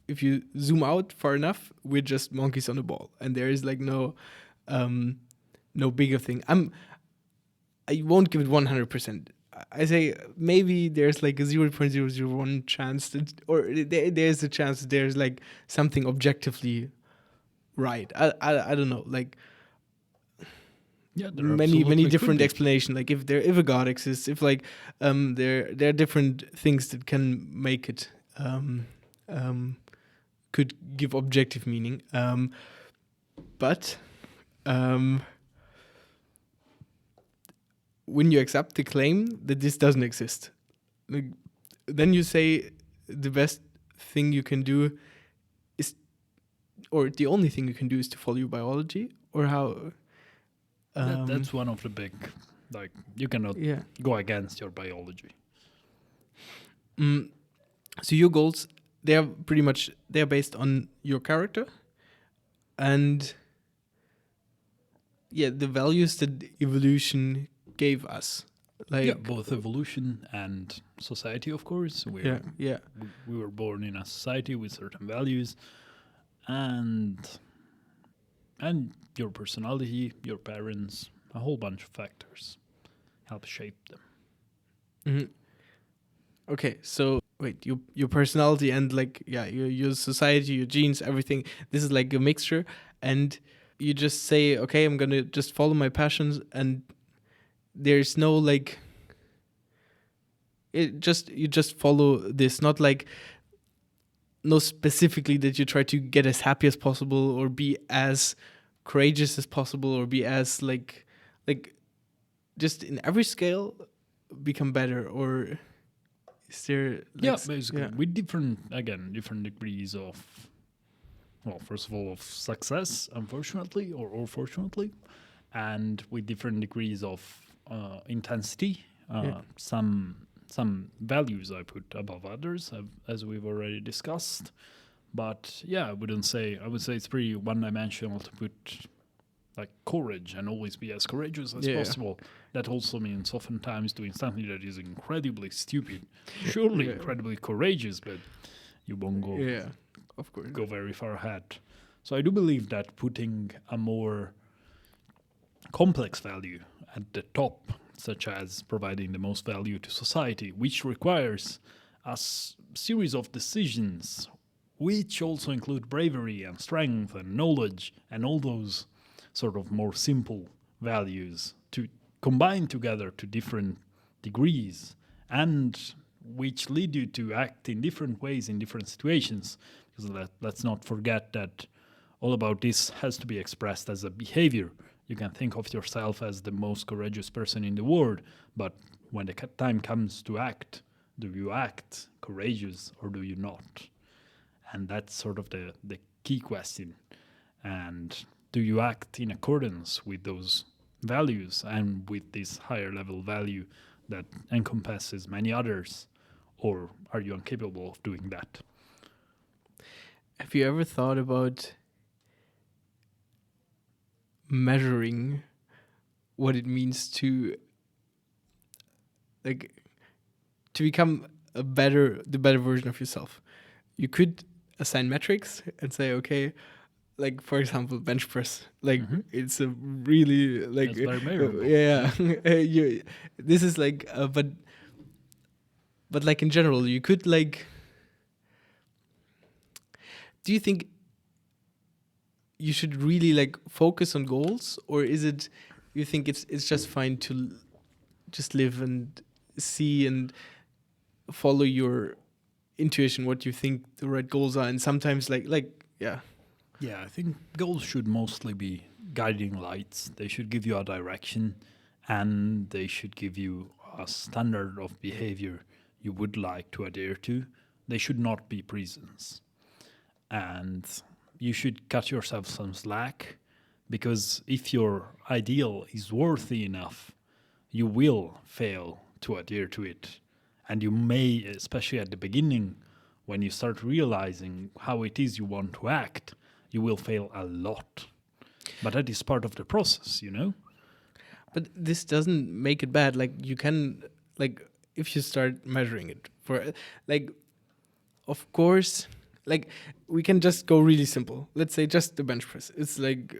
if you zoom out far enough, we're just monkeys on a ball, and there is like no bigger thing. I won't give it 100%. I say maybe there's like a 0.001 chance that, or there's a chance that there's like something objectively right. I don't know, like. Yeah, many different explanations. Like if a god exists, if like there are different things that can make it could give objective meaning. But when you accept the claim that this doesn't exist, like, then you say the best thing you can do is, or the only thing you can do is to follow your biology, or how. That's one of the big, like, you cannot go against your biology. So your goals, they're based on your character and the values that evolution gave us. Like both evolution and society, of course. We were born in a society with certain values, and your personality, your parents, a whole bunch of factors help shape them. Mm-hmm. Okay, so wait, your personality and like your society, your genes, everything. This is like a mixture, and you just say, okay, I'm gonna just follow my passions, and there's no like. You just follow this, not like. No, specifically that you try to get as happy as possible or be as courageous as possible or be as like just in every scale become better, or is there basically with different degrees of, well, first of all, of success, unfortunately or fortunately, and with different degrees of intensity. Some values I put above others, as we've already discussed. But I would say it's pretty one-dimensional to put like courage and always be as courageous as possible. That also means oftentimes doing something that is incredibly stupid. Surely incredibly courageous, but you won't go of course, go very far ahead. So I do believe that putting a more complex value at the top such as providing the most value to society, which requires a series of decisions, which also include bravery and strength and knowledge and all those sort of more simple values to combine together to different degrees, and which lead you to act in different ways in different situations. Because let's not forget that all about this has to be expressed as a behavior. You can think of yourself as the most courageous person in the world, but when the time comes to act, do you act courageous or do you not? And that's sort of the key question. And do you act in accordance with those values and with this higher level value that encompasses many others, or are you incapable of doing that? Have you ever thought about measuring what it means to become the better version of yourself? You could assign metrics and say, okay, like for example, bench press. It's a really That's very measurable. this is but like in general, you could like. Do you think you should really like focus on goals, or is it you think it's just fine to just live and see and follow your intuition, what you think the right goals are, and sometimes Yeah, I think goals should mostly be guiding lights. They should give you a direction, and they should give you a standard of behavior you would like to adhere to. They should not be prisons. And you should cut yourself some slack, because if your ideal is worthy enough, you will fail to adhere to it. And you may, especially at the beginning, when you start realizing how it is you want to act, you will fail a lot. But that is part of the process, you know? But this doesn't make it bad. Like you can, like if you start measuring it for, like, of course, like we can just go really simple. Let's say just the bench press. It's like,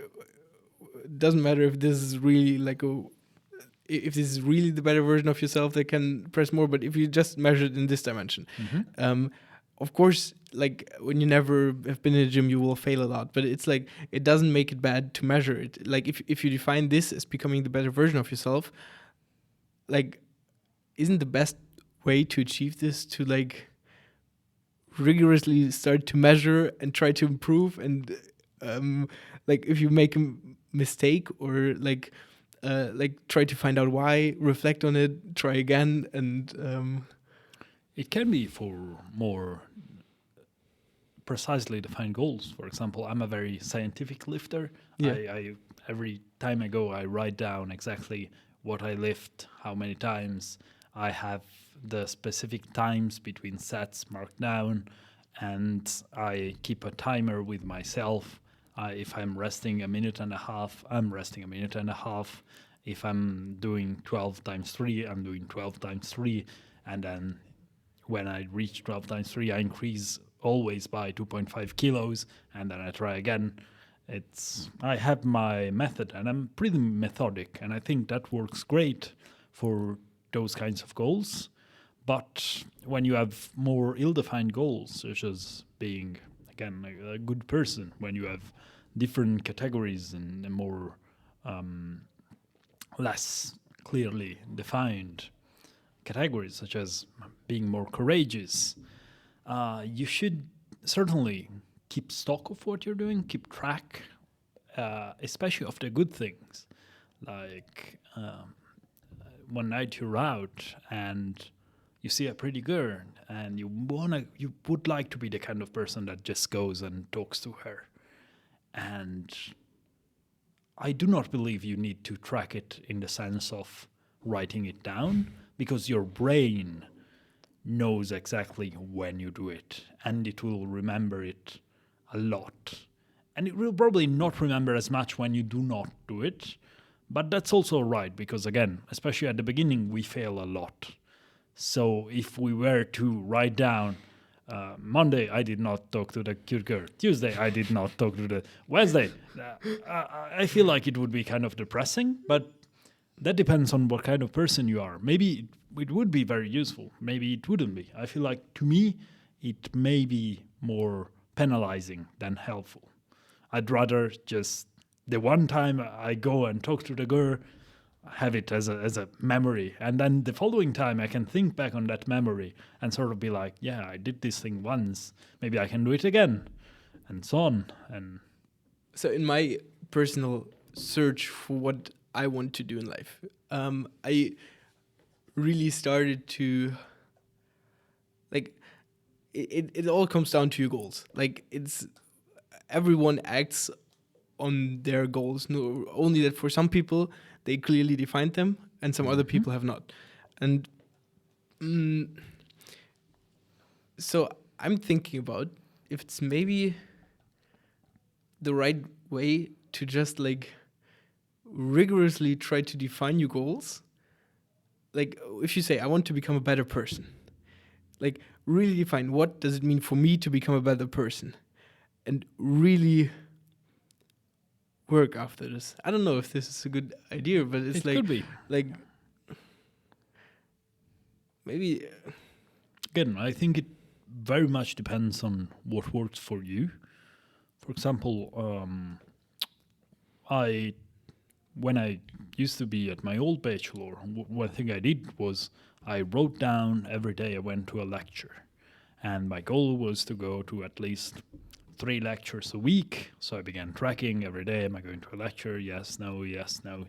it doesn't matter if this is really like if this is really the better version of yourself that can press more, but if you just measure it in this dimension, of course, like when you never have been in a gym, you will fail a lot, but it's like, it doesn't make it bad to measure it. Like if you define this as becoming the better version of yourself, like, isn't the best way to achieve this to like rigorously start to measure and try to improve? And like if you make a mistake or like try to find out why, reflect on it, try again, and it can be for more precisely defined goals. For example, I'm a very scientific lifter. Yeah. I every time I go, I write down exactly what I lift, how many times. I have the specific times between sets marked down, and I keep a timer with myself. If I'm resting a minute and a half, I'm resting a minute and a half. If I'm doing 12 times 3, I'm doing 12 times 3. And then when I reach 12 times 3, I increase always by 2.5 kilos, and then I try again. I have my method, and I'm pretty methodic, and I think that works great for those kinds of goals. But when you have more ill-defined goals, such as being, again, a good person, when you have different categories and more less clearly defined categories, such as being more courageous, you should certainly keep stock of what you're doing, keep track, especially of the good things. Like one night you're out and you see a pretty girl, and you would like to be the kind of person that just goes and talks to her. And I do not believe you need to track it in the sense of writing it down, because your brain knows exactly when you do it, and it will remember it a lot. And it will probably not remember as much when you do not do it, but that's also right, because again, especially at the beginning, we fail a lot. So if we were to write down, Monday I did not talk to the cute girl, Tuesday I did not talk to the Wednesday, I feel like it would be kind of depressing. But that depends on what kind of person you are. Maybe it would be very useful. Maybe it wouldn't be. I feel like, to me, it may be more penalizing than helpful. I'd rather just the one time I go and talk to the girl, have it as a memory, and then the following time I can think back on that memory and sort of be like, yeah, I did this thing once, maybe I can do it again, and so on. And So in my personal search for what I want to do in life, I really started to, like, it all comes down to your goals. Like, it's everyone acts on their goals. No, only that for some people they clearly defined them, and some other people have not. And so I'm thinking about if it's maybe the right way to just like rigorously try to define your goals. Like, if you say, I want to become a better person, like, really define what does it mean for me to become a better person, and really work after this. I don't know if this is a good idea, but it's it like, could be. like, maybe, Again, I think it very much depends on what works for you. For example, when I used to be at my old bachelor, one thing I did was I wrote down every day I went to a lecture. And my goal was to go to at least 3 lectures a week. So I began tracking every day. Am I going to a lecture? Yes, no, yes, no.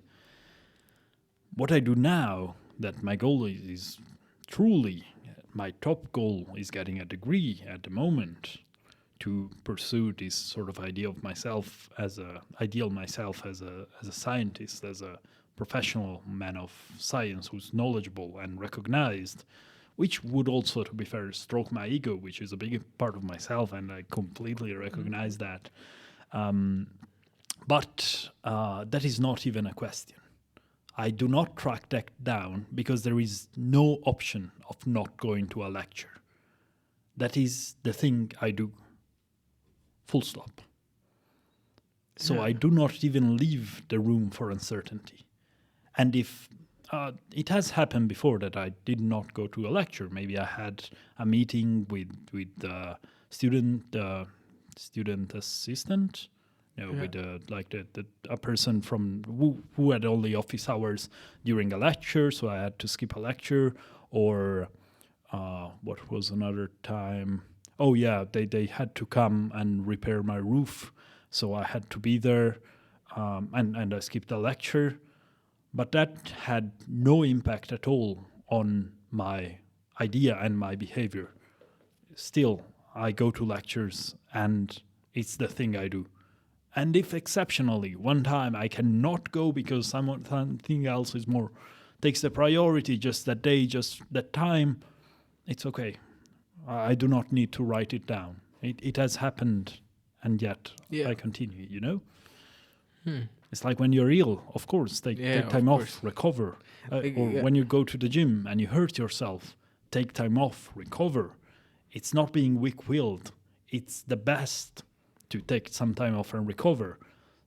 What I do now, that my goal is truly, my top goal is getting a degree at the moment, to pursue this sort of idea of myself as a scientist, as a professional man of science who's knowledgeable and recognized, which would also, to be fair, stroke my ego, which is a big part of myself, and I completely recognize that. But that is not even a question. I do not track that down because there is no option of not going to a lecture. That is the thing I do. Full stop. So I do not even leave the room for uncertainty. And if it has happened before that I did not go to a lecture, maybe I had a meeting with the student assistant, with a person from who had only office hours during a lecture, so I had to skip a lecture. Or what was another time? Oh yeah, they had to come and repair my roof, so I had to be there, and I skipped a lecture. But that had no impact at all on my idea and my behavior. Still, I go to lectures and it's the thing I do. And if exceptionally one time I cannot go because something else is more takes the priority just that day, just that time, it's okay. I do not need to write it down. It has happened, and yet I continue, It's like when you're ill, of course, take time off, recover. Or when you go to the gym and you hurt yourself, take time off, recover. It's not being weak-willed. It's the best to take some time off and recover.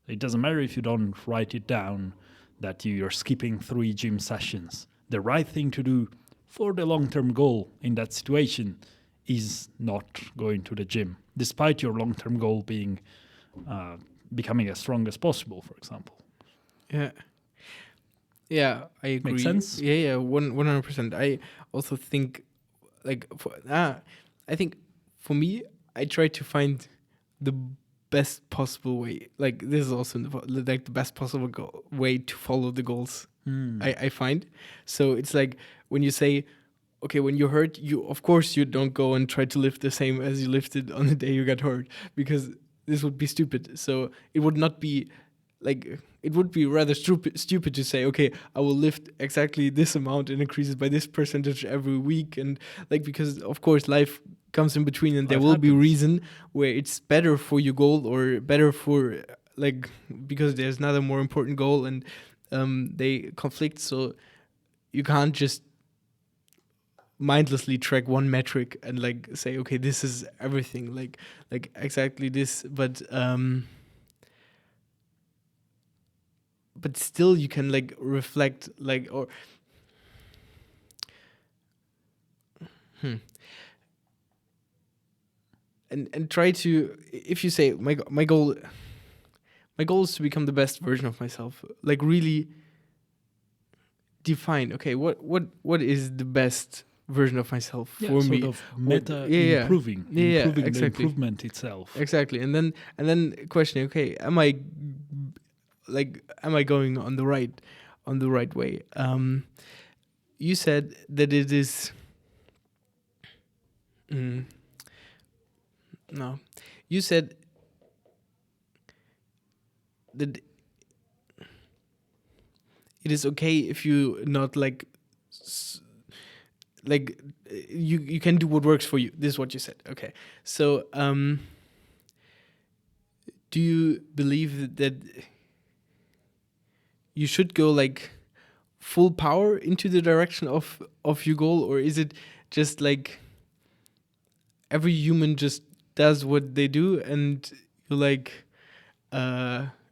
It doesn't matter if you don't write it down that you're skipping 3 gym sessions. The right thing to do for the long-term goal in that situation is not going to the gym, despite your long-term goal being becoming as strong as possible, for example. Yeah, I agree. Makes sense? Yeah, 100%. I also think, like, I think for me, I try to find the best possible way. Like, this is also like the best possible way to follow the goals. I find. So it's like when you say, okay, when you're hurt, of course you don't go and try to lift the same as you lifted on the day you got hurt, because this would be stupid. So it would not be like, it would be rather stupid to say, okay, I will lift exactly this amount and increases by this percentage every week. And like, because of course life comes in between, and there will be reason where it's better for your goal, or better for, like, because there's another more important goal, and they conflict. So you can't just mindlessly track one metric and like say, okay, this is everything, like but still you can like reflect like or and try to, if you say my goal is to become the best version of myself, like really define, okay, what is the best version of myself for sort me, of meta yeah, improving exactly. the improvement itself. Exactly. And then questioning, okay, am I going on the right way? You said that it is no. You said that it is okay if you not like you can do what works for you. This is what you said. Okay. So do you believe that you should go like full power into the direction of your goal, or is it just like every human just does what they do and you're like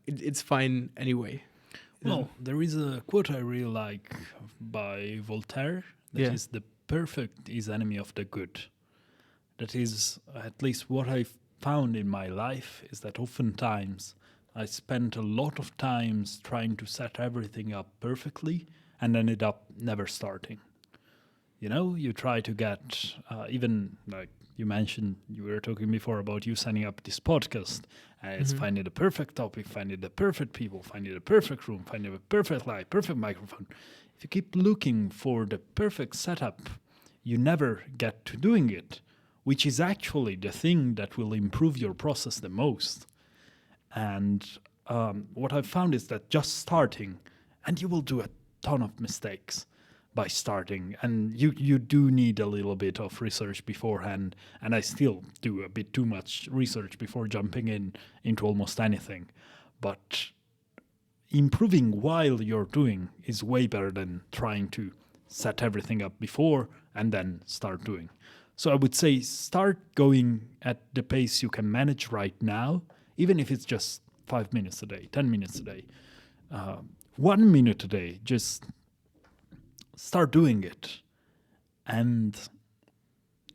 it's fine anyway? Well, there is a quote I really like by Voltaire that is, the perfect is enemy of the good. That is, at least what I found in my life, is that oftentimes I spent a lot of times trying to set everything up perfectly and ended up never starting. You know, you try to get, even like you mentioned, you were talking before about you setting up this podcast. It's finding the perfect topic, finding the perfect people, finding the perfect room, finding the perfect light, perfect microphone. If you keep looking for the perfect setup, you never get to doing it, which is actually the thing that will improve your process the most. And what I've found is that just starting, and you will do a ton of mistakes by starting, and you do need a little bit of research beforehand, and I still do a bit too much research before jumping into almost anything. But improving while you're doing is way better than trying to set everything up before and then start doing. So I would say start going at the pace you can manage right now, even if it's just 5 minutes a day, 10 minutes a day, 1 minute a day. Just start doing it and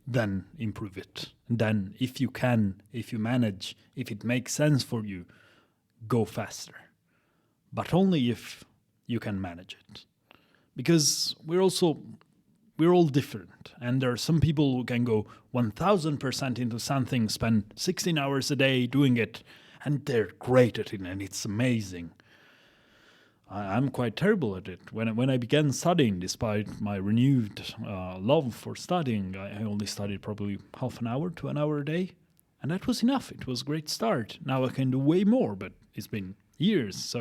then improve it. And then if you can, if you manage, if it makes sense for you, go faster. But only if you can manage it. Because we're all different. And there are some people who can go 1000% into something, spend 16 hours a day doing it, and they're great at it, and it's amazing. I'm quite terrible at it. When I began studying, despite my renewed love for studying, I only studied probably half an hour to an hour a day. And that was enough. It was a great start. Now I can do way more, but it's been years.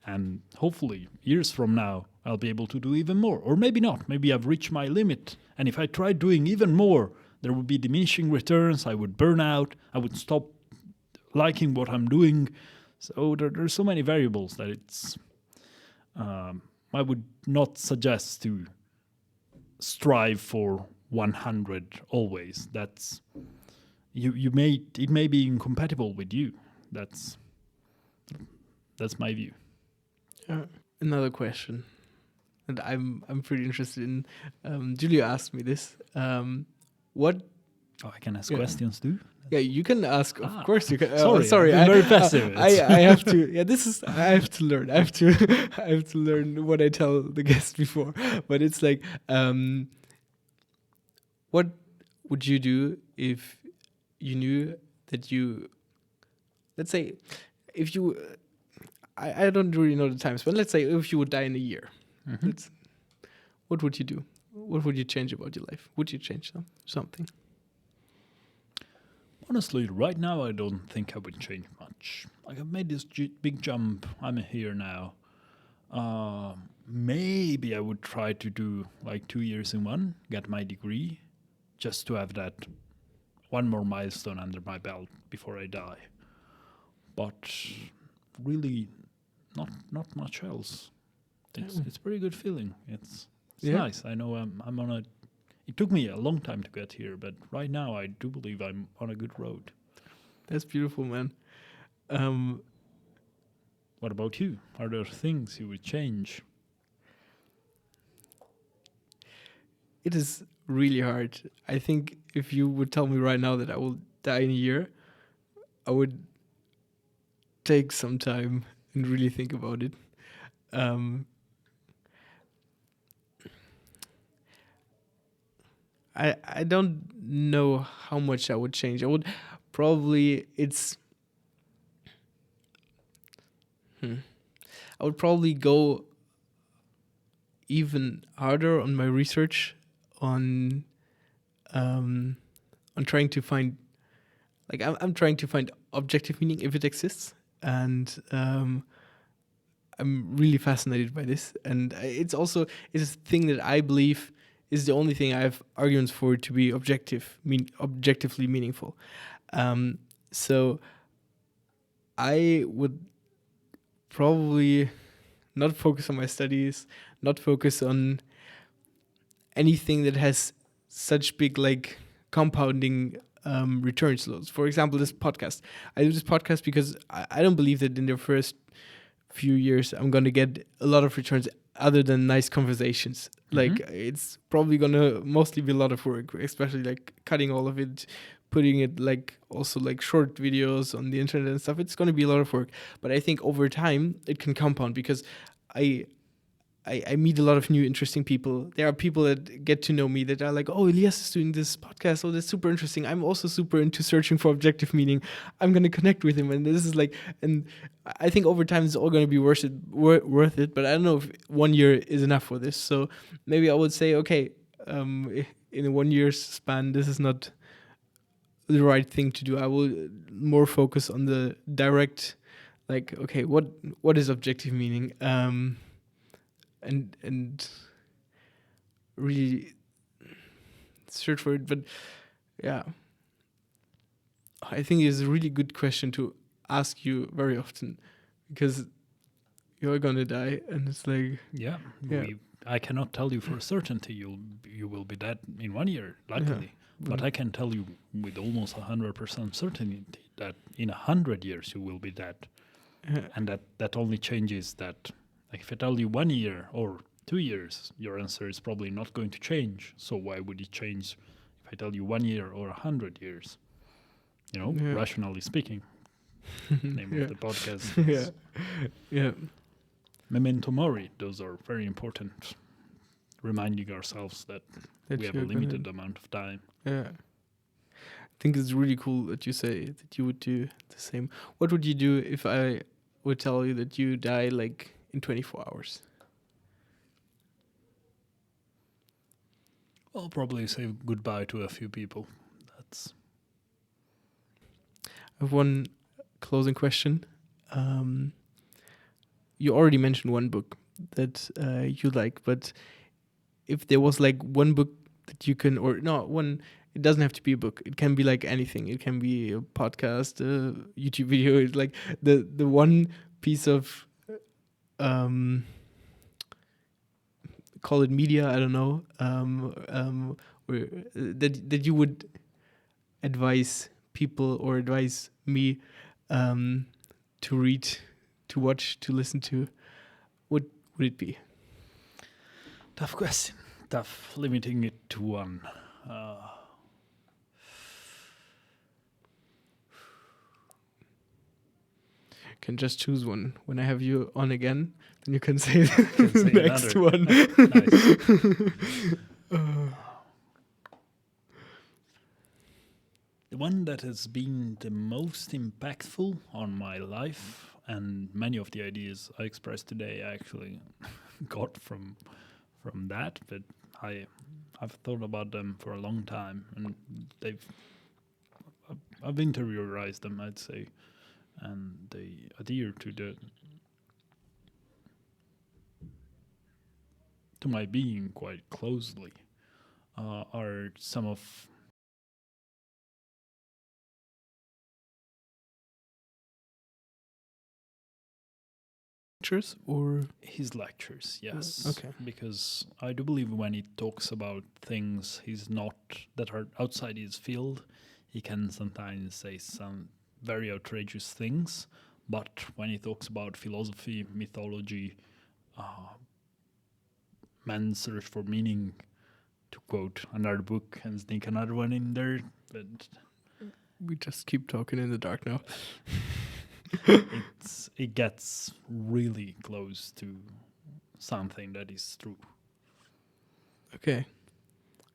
And hopefully years from now, I'll be able to do even more. Or maybe not. Maybe I've reached my limit. And if I try doing even more, there would be diminishing returns. I would burn out. I would stop liking what I'm doing. So there's so many variables that it's... I would not suggest to strive for 100 always. That's it may be incompatible with you. That's my view. Another question, and I'm pretty interested in. Julia asked me this. What? Oh, I can ask questions too. Yeah, you can ask. Of course, you can. Sorry, I'm very passive. I have to. Yeah, I have to learn. I have to learn what I tell the guest before. But it's like, what would you do if you knew that you, let's say, if you, I don't really know the times, but let's say if you would die in a year, what would you do? What would you change about your life? Would you change something? Honestly, right now, I don't think I would change much. Like, I've made this big jump. I'm here now. Maybe I would try to do like 2 years in one, get my degree, just to have that one more milestone under my belt before I die. But really, not much else. It's a pretty good feeling. It's nice. I know I'm on a... It took me a long time to get here, but right now I do believe I'm on a good road. That's beautiful, man. What about you? Are there things you would change? It is really hard. I think if you would tell me right now that I will die in a year, I would take some time and really think about it. Um, I don't know how much I would change. I would probably I would probably go even harder on my research on um, on trying to find I'm trying to find objective meaning if it exists, and I'm really fascinated by this. And it's a thing that I believe is the only thing I have arguments for to be objectively meaningful. So I would probably not focus on my studies, not focus on anything that has such big compounding returns loads. For example, this podcast. I do this podcast because I don't believe that in the first few years I'm gonna get a lot of returns other than nice conversations. Like it's probably gonna mostly be a lot of work, especially like cutting all of it, putting it also short videos on the internet and stuff. It's gonna be a lot of work. But I think over time it can compound because I I meet a lot of new interesting people. There are people that get to know me that are like, oh, Elias is doing this podcast. Oh, that's super interesting. I'm also super into searching for objective meaning. I'm going to connect with him. And this is and I think over time it's all going to be worth it. But I don't know if 1 year is enough for this. So maybe I would say, okay, in a 1 year's span, this is not the right thing to do. I will more focus on the direct, okay, what is objective meaning? And really search for it. But yeah, I think it's a really good question to ask you very often, because you're gonna die, and it's Yeah. I cannot tell you for certainty you will be dead in 1 year, luckily. But I can tell you with almost 100% certainty that in 100 years you will be dead. And that only changes that. Like if I tell you 1 year or 2 years, your answer is probably not going to change. So why would it change if I tell you 1 year or 100 years? Rationally speaking. Name of the podcast. Yeah. Memento mori. Those are very important. Reminding ourselves that we have a limited amount of time. Yeah. I think it's really cool that you say that you would do the same. What would you do if I would tell you that you die in 24 hours? I'll probably say goodbye to a few people. I have one closing question. You already mentioned one book that you like, but if there was one book that you can, or no, one, it doesn't have to be a book. It can be anything. It can be a podcast, a YouTube video. It's the one piece of call it media, I don't know, that you would advise people or advise me to read, to watch, to listen to. What would it be? Tough question. Tough limiting it to one. Can just choose one. When I have you on again, then you can say the next one. Nice. The one that has been the most impactful on my life, and many of the ideas I expressed today I actually got from that, but I've thought about them for a long time, and I've interiorized them, I'd say, and they adhere to my being quite closely. Are some of lectures or his lectures, yes. Okay. Because I do believe when he talks about things that are outside his field, he can sometimes say some very outrageous things, But when he talks about philosophy, mythology, man's search for meaning, to quote another book and sneak another one in there, but We just keep talking in the dark now. it gets really close to something that is true. Okay.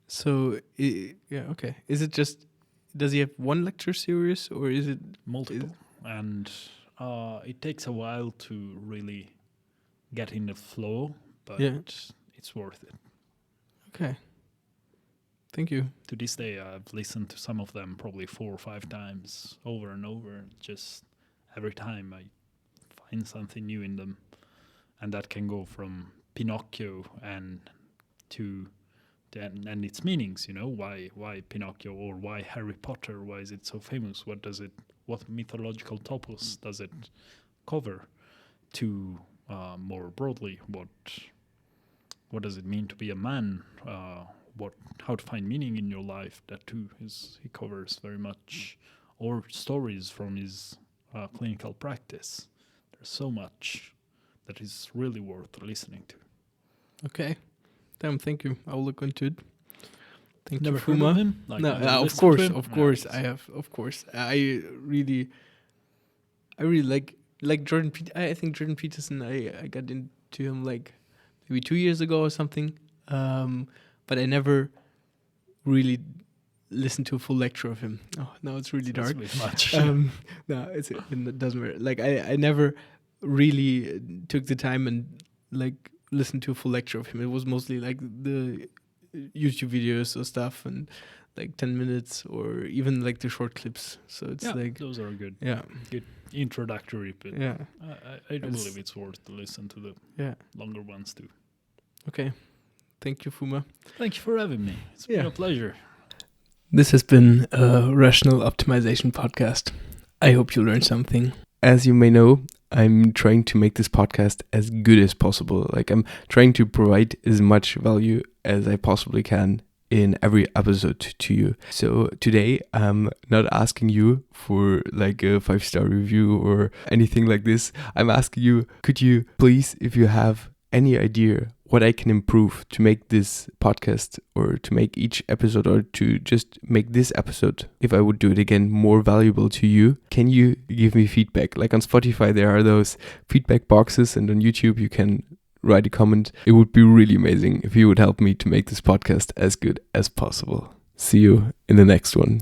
So, okay. Is it just, does he have one lecture series or is it Multiple. And it takes a while to really get in the flow, but it's worth it. Okay. Thank you. To this day, I've listened to some of them probably 4 or 5 times over and over. Just every time I find something new in them. And that can go from Pinocchio and to and its meanings, why Pinocchio or why Harry Potter, why is it so famous? What mythological topos does it cover? To more broadly, what does it mean to be a man? How to find meaning in your life? That too he covers very much, or stories from his clinical practice. There's so much that is really worth listening to. Okay. Damn, thank you. I'll look into it. Thank Never you, heard Fuma. of him? No, never of listened course, to him? of course, No, I have, of course. I really like Jordan. I think Jordan Peterson. I got into him like maybe 2 years ago or something. But I never really listened to a full lecture of him. Oh, now it's really dark. That's a bit much. No, it doesn't matter. Like I never really took the time and like listened to a full lecture of him. It was mostly like the YouTube videos or stuff and like 10 minutes or even like the short clips. So it's like those are good. Yeah. Good introductory, but Yeah. I do believe it's worth to listen to the longer ones too. Okay. Thank you, Fuma. Thank you for having me. It's been a pleasure. This has been a Rational Optimization podcast. I hope you learned something. As you may know, I'm trying to make this podcast as good as possible. Like I'm trying to provide as much value as I possibly can in every episode to you. So today I'm not asking you for like a 5-star review or anything like this. I'm asking you, could you please, if you have any idea what I can improve to make this podcast or to make each episode or to just make this episode, if I would do it again, more valuable to you, can you give me feedback? Like on Spotify, there are those feedback boxes, and on YouTube, you can write a comment. It would be really amazing if you would help me to make this podcast as good as possible. See you in the next one.